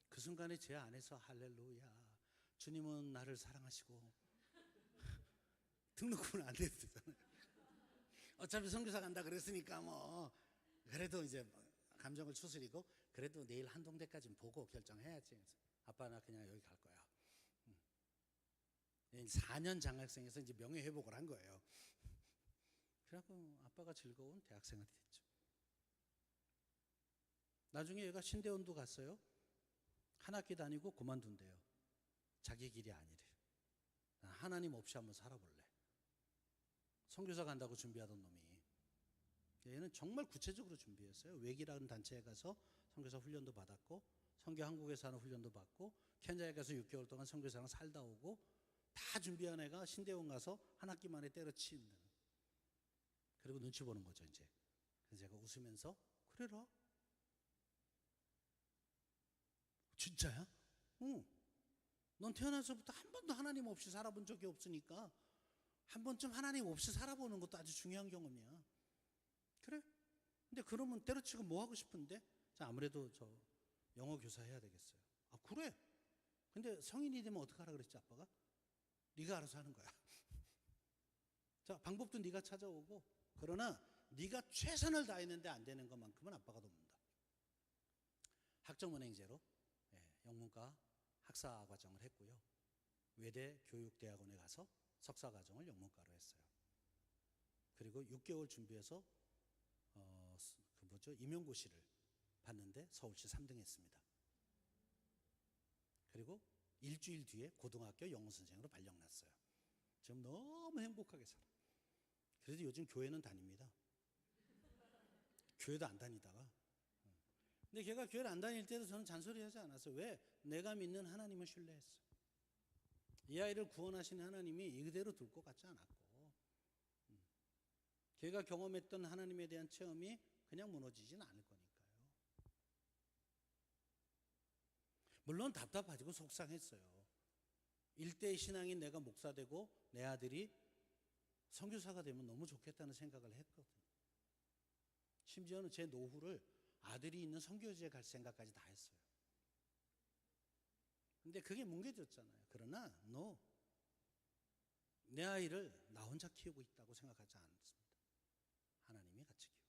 Speaker 1: 그 순간에 제 안에서 할렐루야 주님은 나를 사랑하시고 등록금은 안 돼도 되잖아요. 어차피 선교사 간다 그랬으니까 뭐 그래도 이제 감정을 추스리고 그래도 내일 한동대까지는 보고 결정해야지. 아빠 나 그냥 여기 갈 거야. 4년 장학생에서 이제 명예회복을 한 거예요. 그래갖고 아빠가 즐거운 대학생활이 됐죠. 나중에 얘가 신대원도 갔어요. 한 학기 다니고 그만둔대요. 자기 길이 아니래요. 하나님 없이 한번 살아볼래. 선교사 간다고 준비하던 놈이 얘는 정말 구체적으로 준비했어요. 외기라는 단체에 가서 선교사 훈련도 받았고, 선교 한국에서 하는 훈련도 받고, 켄야에 가서 6개월 동안 선교사랑 살다 오고, 다 준비한 애가 신대원 가서 한 학기 만에 때려치는. 그리고 눈치 보는 거죠 이제. 그래서 제가 웃으면서 그래라. 진짜야? 응. 넌 태어나서부터 한 번도 하나님 없이 살아본 적이 없으니까 한 번쯤 하나님 없이 살아보는 것도 아주 중요한 경험이야. 그래? 근데 그러면 때려치고 뭐 하고 싶은데? 자, 아무래도 저 영어 교사 해야 되겠어요. 아, 그래? 근데 성인이 되면 어떡하라 그랬지 아빠가? 네가 알아서 하는 거야. 자, 방법도 네가 찾아오고, 그러나 네가 최선을 다했는데 안 되는 것만큼은 아빠가 돕는다. 학점은행제로 영문과 학사 과정을 했고요. 외대 교육대학원에 가서 석사 과정을 영문과로 했어요. 그리고 6개월 준비해서 임용고시를 봤는데 서울시 3등 했습니다. 그리고 일주일 뒤에 고등학교 영어 선생으로 발령났어요. 지금 너무 행복하게 살아. 그래도 요즘 교회는 다닙니다. 교회도 안 다니다가. 근데 걔가 교회를 안 다닐 때도 저는 잔소리하지 않았어요. 왜? 내가 믿는 하나님을 신뢰했어요. 이 아이를 구원하신 하나님이 이대로 둘 것 같지 않았고, 걔가 경험했던 하나님에 대한 체험이 그냥 무너지진 않을 거니까요. 물론 답답하지고 속상했어요. 일대의 신앙인 내가 목사 되고 내 아들이 선교사가 되면 너무 좋겠다는 생각을 했거든요. 심지어는 제 노후를 아들이 있는 선교지에 갈 생각까지 다 했어요. 근데 그게 뭉개졌잖아요. 그러나 내 아이를 나 혼자 키우고 있다고 생각하지 않습니다. 하나님이 같이 키우고.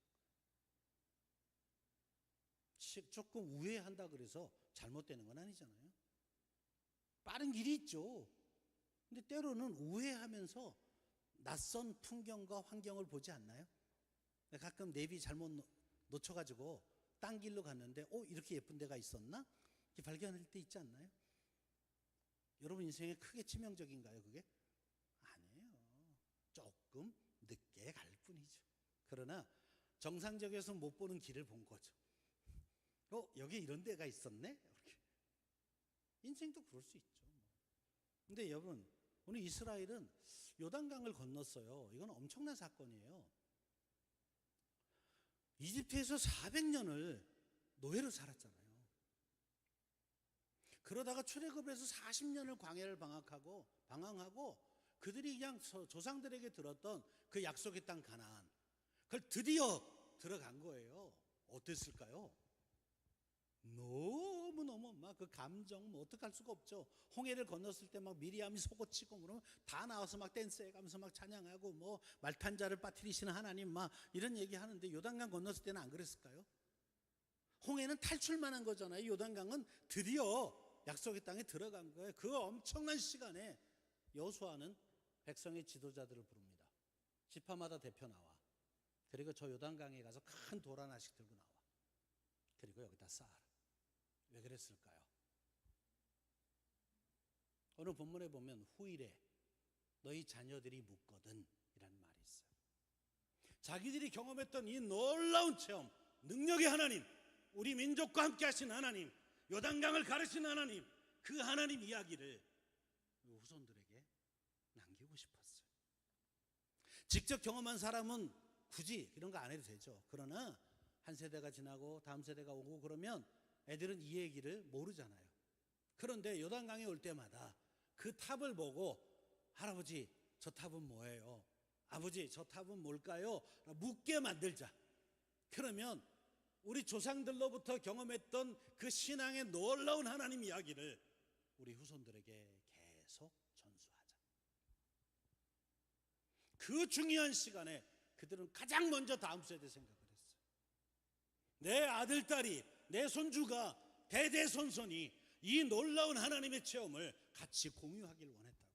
Speaker 1: 조금 우회한다 그래서 잘못되는 건 아니잖아요. 빠른 길이 있죠. 근데 때로는 우회하면서 낯선 풍경과 환경을 보지 않나요? 가끔 내비 잘못 놓쳐가지고 딴 길로 갔는데 이렇게 예쁜 데가 있었나? 이렇게 발견할 때 있지 않나요? 여러분 인생에 크게 치명적인가요 그게? 아니에요. 조금 늦게 갈 뿐이죠. 그러나 정상적에서 못 보는 길을 본 거죠. 여기 이런 데가 있었네? 이렇게. 인생도 그럴 수 있죠. 근데 여러분, 오늘 이스라엘은 요단강을 건넜어요. 이건 엄청난 사건이에요. 이집트에서 400년을 노예로 살았잖아요. 그러다가 출애굽에서 40년을 광야를 방황하고 그들이 그냥 조상들에게 들었던 그 약속의 땅 가나안, 그걸 드디어 들어간 거예요. 어땠을까요? 너무너무 막 그 감정 어떡할 수가 없죠. 홍해를 건넜을 때 막 미리암이 속옷치고 그러면 다 나와서 막 댄스해가면서 막 찬양하고 뭐 말탄자를 빠뜨리시는 하나님 막 이런 얘기 하는데, 요단강 건넜을 때는 안 그랬을까요? 홍해는 탈출만 한 거잖아요. 요단강은 드디어 약속의 땅에 들어간 거예요. 그 엄청난 시간에 여호수아는 백성의 지도자들을 부릅니다. 지파마다 대표 나와. 그리고 저 요단강에 가서 큰 돌 하나씩 들고 나와. 그리고 여기다 쌓아라. 왜 그랬을까요? 오늘 본문에 보면 후일에 너희 자녀들이 묻거든 이라는 말이 있어요. 자기들이 경험했던 이 놀라운 체험, 능력의 하나님, 우리 민족과 함께 하신 하나님, 요단강을 가르친 하나님, 그 하나님 이야기를 후손들에게 남기고 싶었어요. 직접 경험한 사람은 굳이 이런 거 안 해도 되죠. 그러나 한 세대가 지나고 다음 세대가 오고 그러면 애들은 이 얘기를 모르잖아요. 그런데 요단강에 올 때마다 그 탑을 보고 할아버지 저 탑은 뭐예요? 아버지 저 탑은 뭘까요? 묻게 만들자. 그러면 우리 조상들로부터 경험했던 그 신앙의 놀라운 하나님 이야기를 우리 후손들에게 계속 전수하자. 그 중요한 시간에 그들은 가장 먼저 다음 세대 생각을 했어요. 내 아들, 딸이, 내 손주가 대대손손이 이 놀라운 하나님의 체험을 같이 공유하길 원했다고요.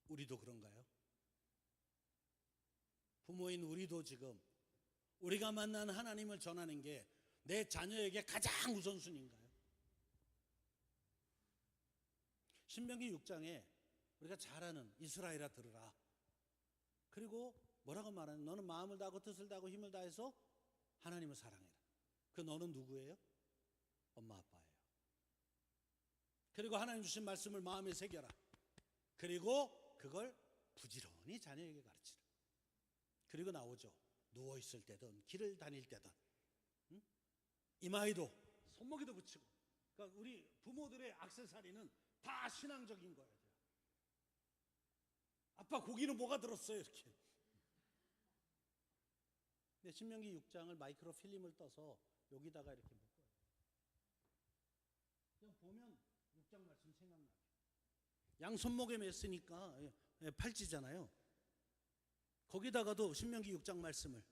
Speaker 1: 우리도 그런가요? 부모인 우리도 지금 우리가 만난 하나님을 전하는 게 내 자녀에게 가장 우선순위인가요? 신명기 6장에 우리가 잘 아는 이스라엘아 들으라. 그리고 뭐라고 말하는, 너는 마음을 다하고 뜻을 다하고 힘을 다해서 하나님을 사랑해라. 그 너는 누구예요? 엄마 아빠예요. 그리고 하나님 주신 말씀을 마음에 새겨라. 그리고 그걸 부지런히 자녀에게 가르치라. 그리고 나오죠. 누워있을 때든 길을 다닐 때든 이마에도 손목에도 붙이고. 그러니까 우리 부모들의 액세서리는 다 신앙적인 거예요. 아빠 고기는 뭐가 들었어요? 이렇게. 근데 신명기 6장을 마이크로 필름을 떠서 여기다가 이렇게 묶어요. 그냥 보면 6장 말씀 생각나게. 양 손목에 맸으니까 팔찌잖아요. 거기다가도 신명기 6장 말씀을.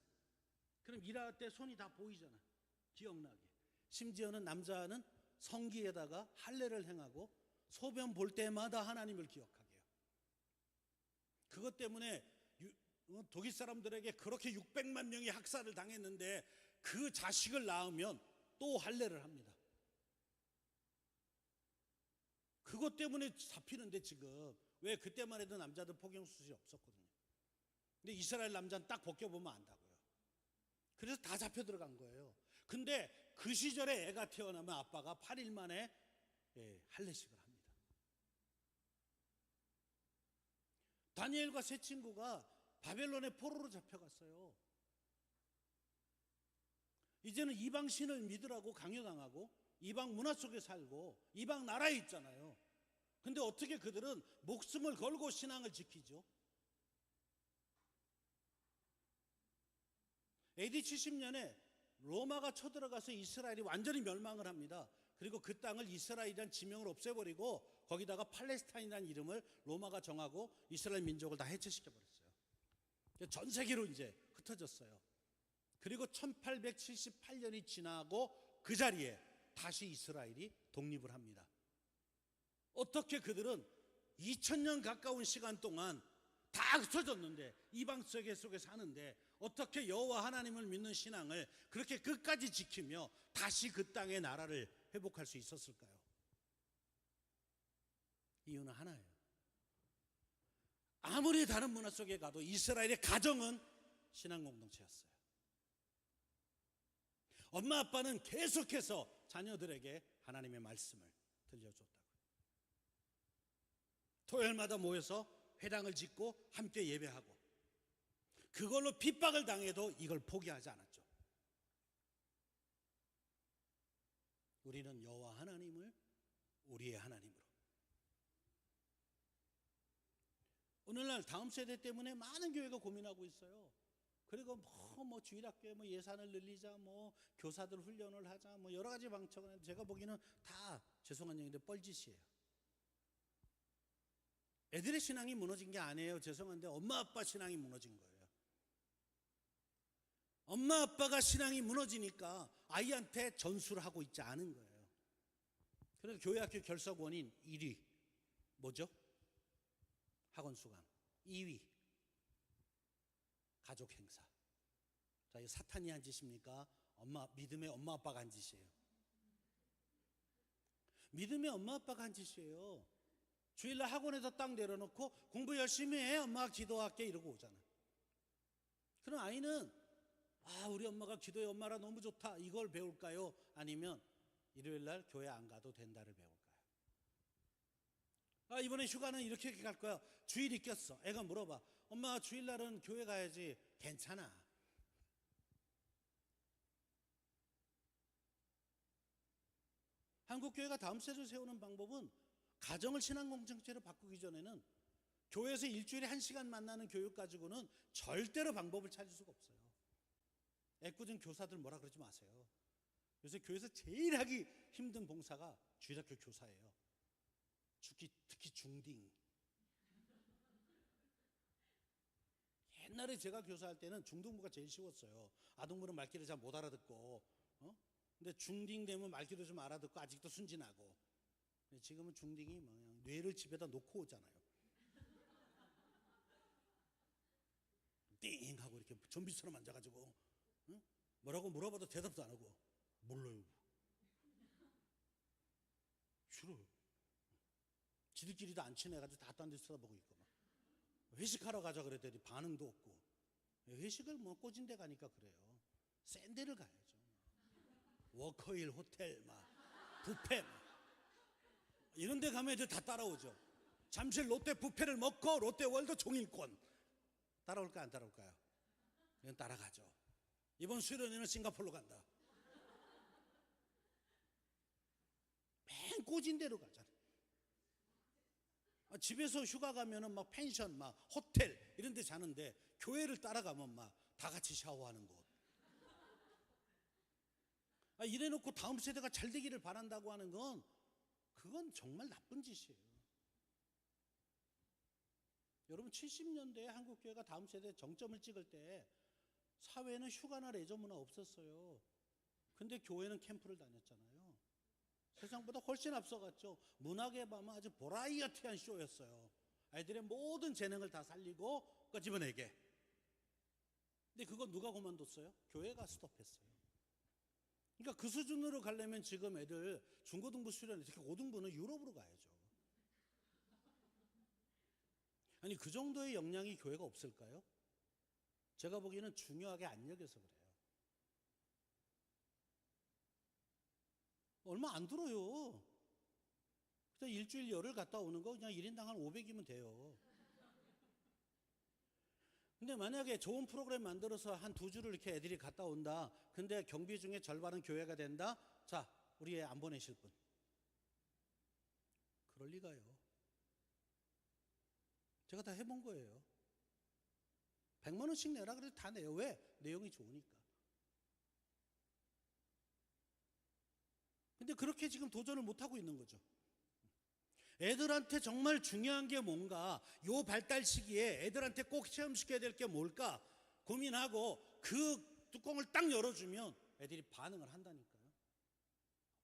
Speaker 1: 그럼 일할 때 손이 다 보이잖아. 기억나게. 심지어는 남자는 성기에다가 할례를 행하고 소변 볼 때마다 하나님을 기억하게 해요. 그것 때문에 독일 사람들에게 그렇게 600만 명이 학살을 당했는데 그 자식을 낳으면 또 할례를 합니다. 그것 때문에 잡히는데 지금 왜 그때만 해도 남자들 포경 수술이 없었거든요. 근데 이스라엘 남자는 딱 벗겨보면 안다고요. 그래서 다 잡혀 들어간 거예요. 근데 그 시절에 애가 태어나면 아빠가 8일 만에 할례식을 합니다. 다니엘과 세 친구가 바벨론의 포로로 잡혀갔어요. 이제는 이방 신을 믿으라고 강요당하고 이방 문화 속에 살고 이방 나라에 있잖아요. 근데 어떻게 그들은 목숨을 걸고 신앙을 지키죠? AD 70년에 로마가 쳐들어가서 이스라엘이 완전히 멸망을 합니다. 그리고 그 땅을 이스라엘이라는 지명을 없애버리고 거기다가 팔레스타인이라는 이름을 로마가 정하고 이스라엘 민족을 다 해체시켜버렸어요. 전 세계로 이제 흩어졌어요. 그리고 1878년이 지나고 그 자리에 다시 이스라엘이 독립을 합니다. 어떻게 그들은 2000년 가까운 시간 동안 다 흩어졌는데 이방 세계 속에 사는데 어떻게 여호와 하나님을 믿는 신앙을 그렇게 끝까지 지키며 다시 그 땅의 나라를 회복할 수 있었을까요? 이유는 하나예요. 아무리 다른 문화 속에 가도 이스라엘의 가정은 신앙 공동체였어요. 엄마 아빠는 계속해서 자녀들에게 하나님의 말씀을 들려줬다고요. 토요일마다 모여서 회당을 짓고 함께 예배하고 그걸로 핍박을 당해도 이걸 포기하지 않았죠. 우리는 여호와 하나님을 우리의 하나님으로. 오늘날 다음 세대 때문에 많은 교회가 고민하고 있어요. 그리고 뭐 주일학교에 뭐 예산을 늘리자, 뭐 교사들 훈련을 하자, 뭐 여러 가지 방책을 하는데 제가 보기에는 다 죄송한 얘기인데 뻘짓이에요. 애들의 신앙이 무너진 게 아니에요. 죄송한데 엄마 아빠 신앙이 무너진 거예요. 엄마 아빠가 신앙이 무너지니까 아이한테 전수를 하고 있지 않은 거예요. 그래서 교회학교 결석 원인 1위 뭐죠? 학원 수강. 2위 가족 행사. 자, 이 사탄이 한 짓입니까? 믿음의 엄마 아빠가 한 짓이에요. 믿음의 엄마 아빠가 한 짓이에요. 주일날 학원에서 딱 내려놓고 공부 열심히 해, 엄마가 기도할게 이러고 오잖아. 그럼 아이는 우리 엄마가 기도해, 엄마라 너무 좋다 이걸 배울까요? 아니면 일요일날 교회 안 가도 된다를 배울까요? 이번에 휴가는 이렇게 갈 거야. 주일이 꼈어. 애가 물어봐. 엄마 주일날은 교회 가야지. 괜찮아. 한국교회가 다음 세대를 세우는 방법은 가정을 신앙공동체로 바꾸기 전에는 교회에서 일주일에 1시간 만나는 교육 가지고는 절대로 방법을 찾을 수가 없어요. 애꿎은 교사들 뭐라 그러지 마세요. 요새 교회에서 제일 하기 힘든 봉사가 주일학교 교사예요. 특히 중딩. 옛날에 제가 교사할 때는 중등부가 제일 쉬웠어요. 아동부는 말귀를 잘 못 알아듣고, 근데 중딩 되면 말귀도 좀 알아듣고 아직도 순진하고. 지금은 중딩이 뭐 그냥 뇌를 집에다 놓고 오잖아요. 띵 하고 이렇게 좀비처럼 앉아가지고, 응? 뭐라고 물어봐도 대답도 안 하고, 몰라요. 싫어요. 지들끼리도 안 친해가지고 다 딴 데 쳐다보고 있고 막. 회식하러 가자 그랬더니 반응도 없고. 회식을 뭐 꼬진 데 가니까 그래요. 센 데를 가야죠. 워커힐 호텔 막 뷔페 막. 이런 데 가면 애들 다 따라오죠. 잠실 롯데 뷔페를 먹고 롯데월드 종일권. 따라올까 안 따라올까요? 이건 따라가죠. 이번 수련회는 싱가포르로 간다. 맨 꽂은 데로 가잖아. 집에서 휴가 가면은 막 펜션, 막 호텔 이런 데 자는데 교회를 따라가면 막 다 같이 샤워하는 곳. 이래놓고 다음 세대가 잘 되기를 바란다고 하는 건 그건 정말 나쁜 짓이에요. 여러분 70년대에 한국교회가 다음 세대에 정점을 찍을 때 사회는 휴가나 레저 문화 없었어요. 근데 교회는 캠프를 다녔잖아요. 세상보다 훨씬 앞서갔죠. 문학에 보면 아주 버라이어티한 쇼였어요. 아이들의 모든 재능을 다 살리고 끄집어내게. 근데 그거 누가 그만뒀어요? 교회가 스톱했어요. 그러니까 그 수준으로 가려면 지금 애들 중고등부 수련회, 특히 고등부는 유럽으로 가야죠. 아니 그 정도의 역량이 교회가 없을까요? 제가 보기에는 중요하게 안 여겨서 그래요. 얼마 안 들어요. 그냥 일주일 열흘 갔다 오는 거 그냥 1인당 한 500이면 돼요. 근데 만약에 좋은 프로그램 만들어서 한 2주를 이렇게 애들이 갔다 온다. 근데 경비 중에 절반은 교회가 된다. 자, 우리 애 안 보내실 분. 그럴 리가요. 제가 다 해본 거예요. 100만 원씩 내라 그래도 다 내요. 왜? 내용이 좋으니까. 근데 그렇게 지금 도전을 못하고 있는 거죠. 애들한테 정말 중요한 게 뭔가, 요 발달 시기에 애들한테 꼭 체험시켜야 될 게 뭘까 고민하고 그 뚜껑을 딱 열어주면 애들이 반응을 한다니까요.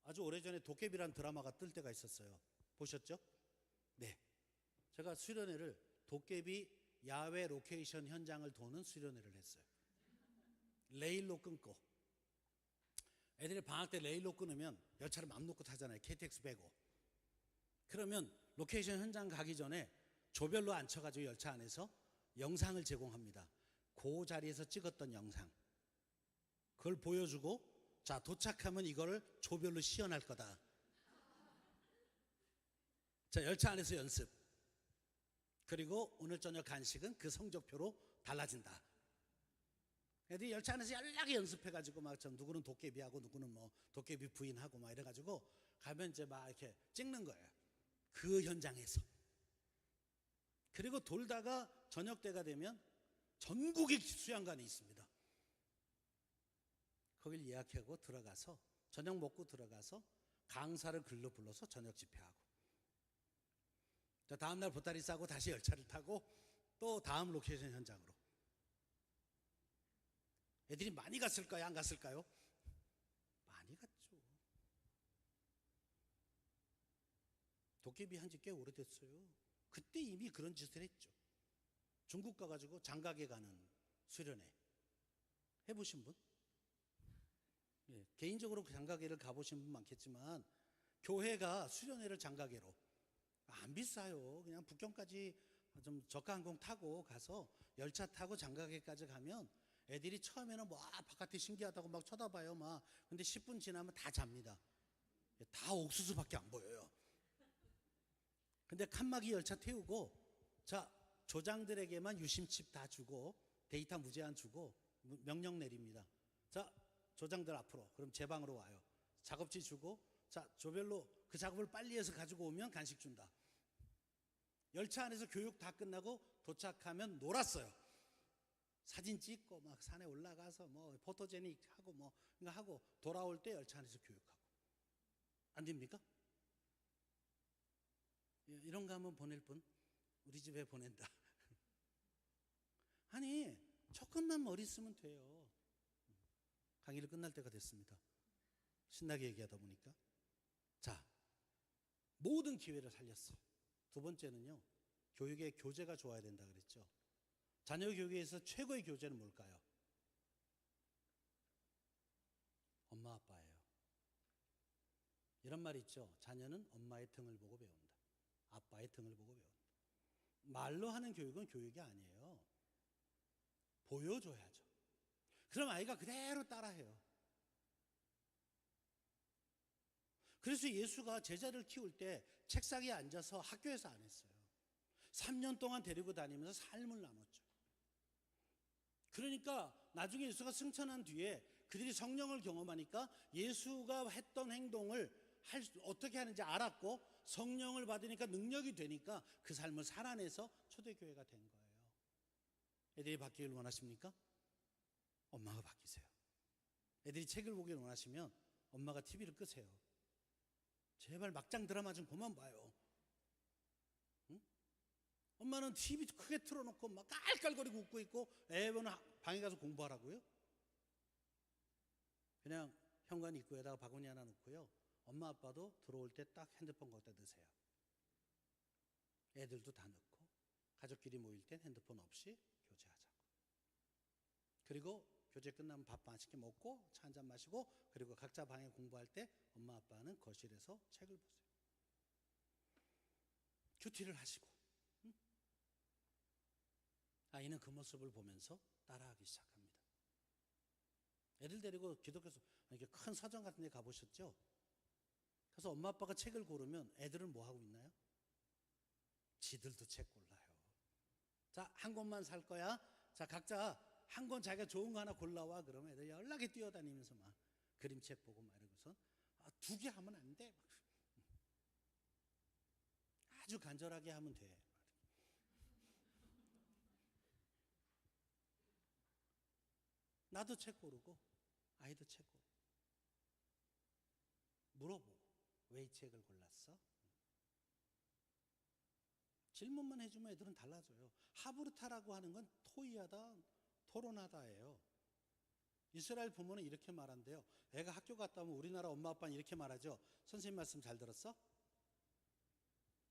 Speaker 1: 아주 오래전에 도깨비란 드라마가 뜰 때가 있었어요. 보셨죠? 네. 제가 수련회를 도깨비 야외 로케이션 현장을 도는 수련회를 했어요. 레일로 끊고. 애들이 방학 때 레일로 끊으면 열차를 맘 놓고 타잖아요. KTX 빼고. 그러면 로케이션 현장 가기 전에 조별로 앉혀가지고 열차 안에서 영상을 제공합니다. 그 자리에서 찍었던 영상. 그걸 보여주고, 자, 도착하면 이거를 조별로 시연할 거다. 자, 열차 안에서 연습. 그리고 오늘 저녁 간식은 그 성적표로 달라진다. 애들이 열차 안에서 연락에 연습해가지고 막 누구는 도깨비하고 누구는 뭐 도깨비 부인하고 막 이래가지고 가면 이제 막 이렇게 찍는 거예요. 그 현장에서. 그리고 돌다가 저녁 때가 되면 전국의 수양관이 있습니다. 거길 예약하고 들어가서 저녁 먹고 들어가서 강사를 글로 불러서 저녁 집회하고, 다음날 보따리 싸고 다시 열차를 타고 또 다음 로케이션 현장으로. 애들이 많이 갔을까요? 안 갔을까요? 많이 갔죠. 도깨비 한지 꽤 오래됐어요. 그때 이미 그런 짓을 했죠. 중국 가가지고 장가게 가는 수련회 해보신 분? 예, 개인적으로 장가게를 가보신 분 많겠지만 교회가 수련회를 장가게로, 안 비싸요. 그냥 북경까지 좀 저가 항공 타고 가서 열차 타고 장가게까지 가면 애들이 처음에는 뭐 바깥에 신기하다고 막 쳐다봐요. 막. 근데 10분 지나면 다 잡니다. 다 옥수수밖에 안 보여요. 근데 칸막이 열차 태우고, 자, 조장들에게만 유심칩 다 주고 데이터 무제한 주고 명령 내립니다. 자, 조장들 앞으로. 그럼 제 방으로 와요. 작업지 주고, 자, 조별로 그 작업을 빨리 해서 가지고 오면 간식 준다. 열차 안에서 교육 다 끝나고 도착하면 놀았어요. 사진 찍고 막 산에 올라가서 뭐 포토제닉 하고 뭐 이거 하고 돌아올 때 열차 안에서 교육하고. 안 됩니까? 이런 거 한번 보낼 분? 우리 집에 보낸다. 아니, 조금만 머리 쓰면 돼요. 강의를 끝날 때가 됐습니다. 신나게 얘기하다 보니까. 자, 모든 기회를 살렸어요. 두 번째는요, 교육의 교재가 좋아야 된다 그랬죠. 자녀 교육에서 최고의 교재는 뭘까요? 엄마 아빠예요. 이런 말 있죠. 자녀는 엄마의 등을 보고 배운다. 아빠의 등을 보고 배운다. 말로 하는 교육은 교육이 아니에요. 보여줘야죠. 그럼 아이가 그대로 따라해요. 그래서 예수가 제자를 키울 때 책상에 앉아서 학교에서 안 했어요. 3년 동안 데리고 다니면서 삶을 나눴죠. 그러니까 나중에 예수가 승천한 뒤에 그들이 성령을 경험하니까 예수가 했던 행동을 어떻게 하는지 알았고, 성령을 받으니까 능력이 되니까 그 삶을 살아내서 초대교회가 된 거예요. 애들이 바뀌길 원하십니까? 엄마가 바뀌세요. 애들이 책을 보길 원하시면 엄마가 TV를 끄세요. 제발 막장 드라마 좀 그만 봐요. 응? 엄마는 TV 크게 틀어놓고 막 깔깔거리고 웃고 있고 애는 방에 가서 공부하라고요? 그냥 현관 입구에다가 바구니 하나 놓고요, 엄마 아빠도 들어올 때 딱 핸드폰 거기다 넣으세요. 애들도 다 넣고 가족끼리 모일 땐 핸드폰 없이 교제하자고. 그리고 교제 끝나면 밥 맛있게 먹고 차 한잔 마시고, 그리고 각자 방에 공부할 때 엄마 아빠는 거실에서 책을 보세요. 큐티를 하시고, 응? 아이는 그 모습을 보면서 따라하기 시작합니다. 애들 데리고 기독교에서 이렇게 큰 서점 같은 데 가보셨죠? 그래서 엄마 아빠가 책을 고르면 애들은 뭐 하고 있나요? 지들도 책 골라요. 자, 한 권만 살 거야. 자, 각자 한 권 자기가 좋은 거 하나 골라와. 그러면 애들 연락에 뛰어다니면서 막 그림책 보고 막 이러고서 2개 하면 안 돼. 아주 간절하게 하면 돼. 나도 책 고르고 아이도 책 고르고 물어보고, 왜 이 책을 골랐어? 질문만 해주면 애들은 달라져요. 하브르타라고 하는 건 토의하다, 토론하다예요. 이스라엘 부모는 이렇게 말한대요. 애가 학교 갔다 오면 우리나라 엄마 아빠는 이렇게 말하죠. 선생님 말씀 잘 들었어?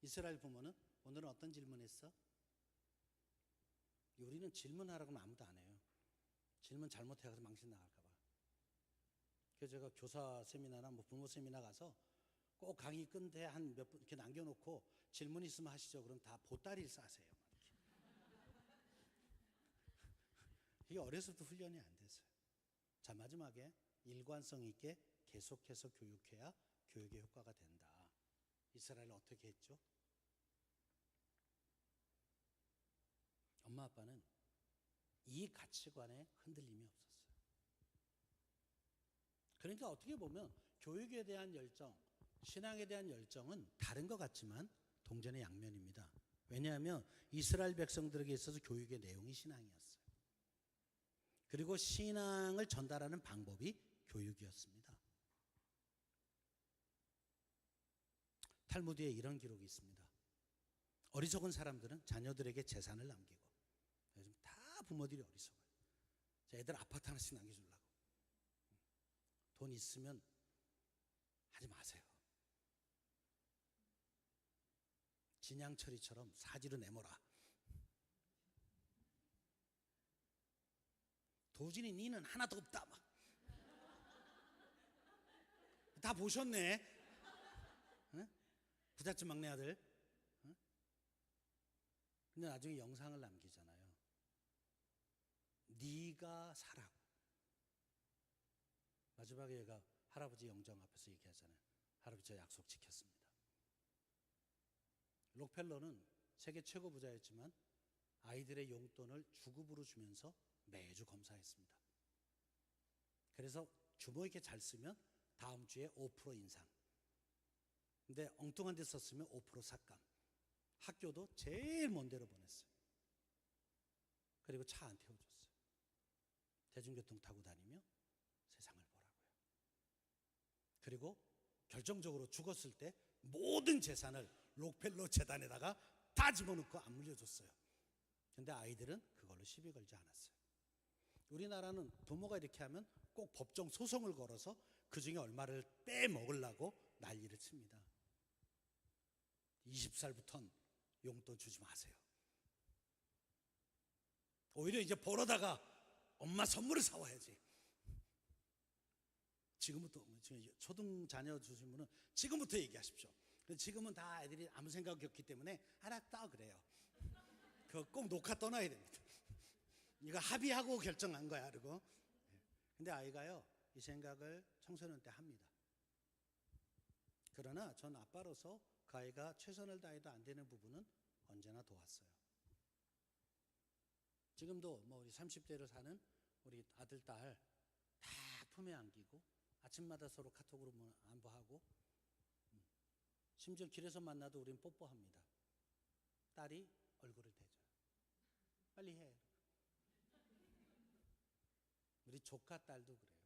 Speaker 1: 이스라엘 부모는 오늘은 어떤 질문했어? 우리는 질문하라고 하면 아무도 안 해요. 질문 잘못해서 망신 나갈까 봐. 그래서 제가 교사 세미나나 뭐 부모 세미나 가서 꼭 강의 끝에 한 몇 분 이렇게 남겨놓고 질문 있으면 하시죠. 그럼 다 보따리를 싸세요. 이게 어려서부터 훈련이 안 됐어요. 자, 마지막에 일관성 있게 계속해서 교육해야 교육의 효과가 된다. 이스라엘은 어떻게 했죠? 엄마 아빠는 이 가치관에 흔들림이 없었어요. 그러니까 어떻게 보면 교육에 대한 열정, 신앙에 대한 열정은 다른 것 같지만 동전의 양면입니다. 왜냐하면 이스라엘 백성들에게 있어서 교육의 내용이 신앙이었어요. 그리고 신앙을 전달하는 방법이 교육이었습니다. 탈무드에 이런 기록이 있습니다. 어리석은 사람들은 자녀들에게 재산을 남기고, 요즘 다 부모들이 어리석어요. 애들 아파트 하나씩 남겨주려고. 돈 있으면 하지 마세요. 진양철이처럼 사지로 내모라. 도진이 니는 하나도 없다. 막. 다 보셨네. 응? 부잣집 막내 아들. 응? 근데 나중에 영상을 남기잖아요. 네가 사라고. 마지막에 얘가 할아버지 영정 앞에서 얘기하잖아요. 할아버지 저 약속 지켰습니다. 록펠러는 세계 최고 부자였지만 아이들의 용돈을 주급으로 주면서 매주 검사했습니다. 그래서 주모에게 잘 쓰면 다음 주에 5% 인상. 근데 엉뚱한 데 썼으면 5% 삭감. 학교도 제일 먼 데로 보냈어요. 그리고 차 안 태워줬어요. 대중교통 타고 다니며 세상을 보라고요. 그리고 결정적으로 죽었을 때 모든 재산을 록펠러 재단에다가 다 집어넣고 안 물려줬어요. 근데 아이들은 그걸로 시비 걸지 않았어요. 우리나라는 부모가 이렇게 하면 꼭 법정 소송을 걸어서 그 중에 얼마를 빼먹으려고 난리를 칩니다. 20살부터는 용돈 주지 마세요. 오히려 이제 벌어다가 엄마 선물을 사와야지. 지금부터 초등 자녀 주신 분은 지금부터 얘기하십시오. 지금은 다 애들이 아무 생각이 없기 때문에 알았다 그래요. 그거 꼭 녹화 떠나야 됩니다. 이거 합의하고 결정한 거야. 그리고 근데 아이가요 이 생각을 청소년 때 합니다. 그러나 전 아빠로서 그 아이가 최선을 다해도 안 되는 부분은 언제나 도왔어요. 지금도 뭐 우리 30대를 사는 우리 아들 딸 다 품에 안기고 아침마다 서로 카톡으로 안부하고 심지어 길에서 만나도 우린 뽀뽀합니다. 딸이 얼굴을 대줘요. 빨리 해. 우리 조카 딸도 그래요.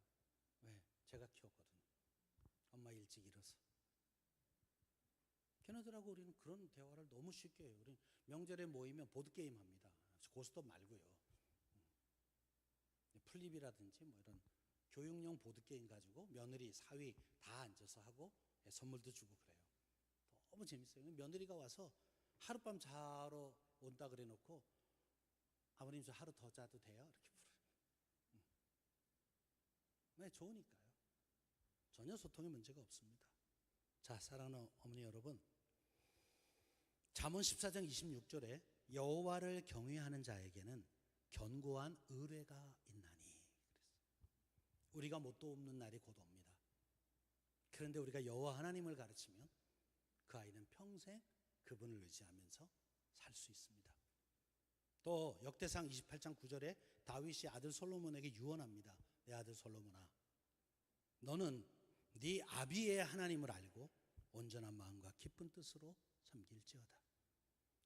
Speaker 1: 왜? 제가 키웠거든요. 엄마 일찍 일어서. 걔네들하고 우리는 그런 대화를 너무 쉽게 해요. 우리 명절에 모이면 보드게임 합니다. 고스톱 말고요. 플립이라든지 뭐 이런 교육용 보드게임 가지고 며느리, 사위 다 앉아서 하고 선물도 주고 그래요. 너무 재밌어요. 며느리가 와서 하룻밤 자러 온다 그래 놓고 아버님 저 하루 더 자도 돼요? 이렇게 물어요. 왜? 좋으니까요. 전혀 소통에 문제가 없습니다. 자, 사랑하는 어머니 여러분, 잠언 14장 26절에 여호와를 경외하는 자에게는 견고한 의뢰가 있나니. 우리가 뭣도 없는 날이 곧 옵니다. 그런데 우리가 여호와 하나님을 가르치면 그 아이는 평생 그분을 의지하면서 살 수 있습니다. 또 역대상 28장 9절에 다윗이 아들 솔로몬에게 유언합니다. 내 아들 솔로몬아, 너는 네 아비의 하나님을 알고 온전한 마음과 기쁜 뜻으로 섬길지어다.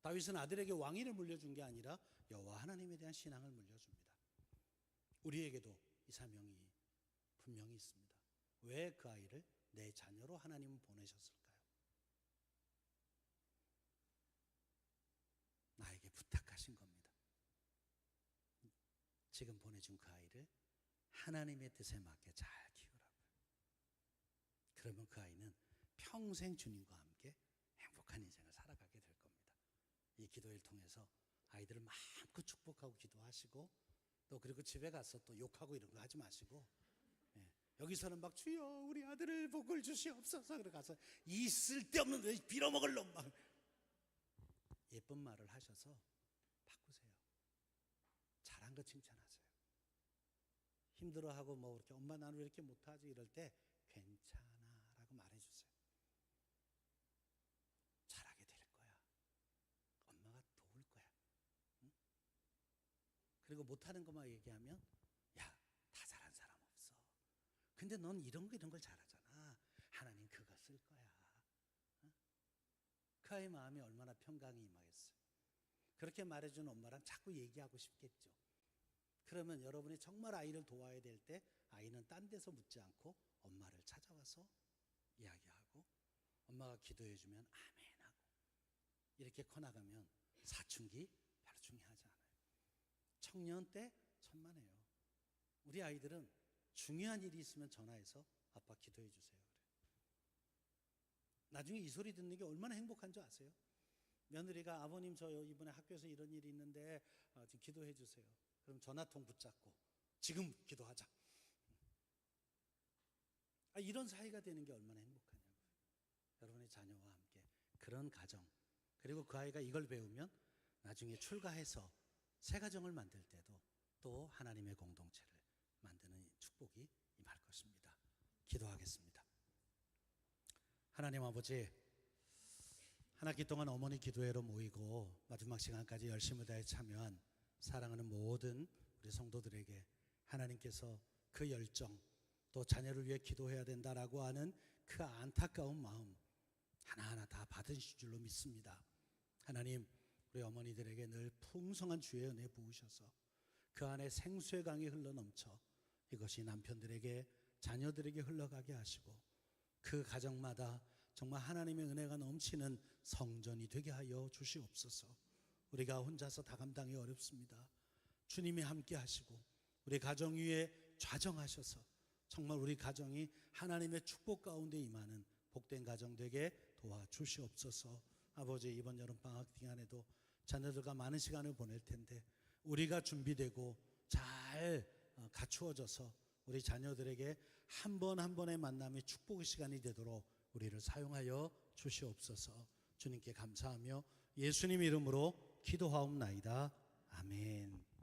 Speaker 1: 다윗은 아들에게 왕위를 물려준 게 아니라 여호와 하나님에 대한 신앙을 물려줍니다. 우리에게도 이 사명이 분명히 있습니다. 왜 그 아이를 내 자녀로 하나님은 보내셨을까요? 나에게 부탁하신 겁니다. 지금 보내준 그 아이를 하나님의 뜻에 맞게 잘 키우라고요. 그러면 그 아이는 평생 주님과 함께 행복한 인생을 살아가게 될 겁니다. 이 기도를 통해서 아이들을 마음껏 축복하고 기도하시고, 또 그리고 집에 가서 또 욕하고 이런 거 하지 마시고, 여기서는 막 주여 우리 아들을 복을 주시옵소서 그래 가서 이 쓸데없는 데 빌어먹을 놈 막 예쁜 말을 하셔서 바꾸세요. 잘한 거 칭찬하세요. 힘들어하고 뭐 이렇게 엄마 나는 왜 이렇게 못하지 이럴 때 괜찮아라고 말해주세요. 잘하게 될 거야. 엄마가 도울 거야. 응? 그리고 못하는 것만 얘기하면 야, 다 잘한 사람 없어. 근데 넌 이런 걸 잘하잖아. 하나님 그거 쓸 거야. 응? 그 아이 마음이 얼마나 평강이 임하겠어요. 그렇게 말해주는 엄마랑 자꾸 얘기하고 싶겠죠. 그러면 여러분이 정말 아이를 도와야 될 때 아이는 딴 데서 묻지 않고 엄마를 찾아와서 이야기하고 엄마가 기도해주면 아멘하고 이렇게 커나가면 사춘기 별로 중요하지 않아요. 청년 때 천만에요. 우리 아이들은 중요한 일이 있으면 전화해서 아빠 기도해 주세요 그래요. 나중에 이 소리 듣는 게 얼마나 행복한 줄 아세요? 며느리가 아버님 저 이번에 학교에서 이런 일이 있는데 지금 기도해 주세요. 그럼 전화통 붙잡고 지금 기도하자. 이런 사이가 되는 게 얼마나 행복하냐고요. 여러분의 자녀와 함께 그런 가정, 그리고 그 아이가 이걸 배우면 나중에 출가해서 새 가정을 만들 때도 또 하나님의 공동체를 만드는 축복이 임할 것입니다. 기도하겠습니다. 하나님 아버지, 한 학기 동안 어머니 기도회로 모이고 마지막 시간까지 열심을 다해 참여한 사랑하는 모든 우리 성도들에게 하나님께서 그 열정, 또 자녀를 위해 기도해야 된다라고 하는 그 안타까운 마음 하나하나 다 받으실 줄로 믿습니다. 하나님, 우리 어머니들에게 늘 풍성한 주의 은혜 부으셔서 그 안에 생수의 강이 흘러넘쳐 이것이 남편들에게, 자녀들에게 흘러가게 하시고 그 가정마다 정말 하나님의 은혜가 넘치는 성전이 되게 하여 주시옵소서. 우리가 혼자서 다 감당이 어렵습니다. 주님이 함께 하시고 우리 가정 위에 좌정하셔서 정말 우리 가정이 하나님의 축복 가운데 임하는 복된 가정 되게 도와주시옵소서. 아버지, 이번 여름방학 기간에도 자녀들과 많은 시간을 보낼 텐데 우리가 준비되고 잘 갖추어져서 우리 자녀들에게 한 번 한 번의 만남이 축복의 시간이 되도록 우리를 사용하여 주시옵소서. 주님께 감사하며 예수님 이름으로 기도하옵나이다. 아멘.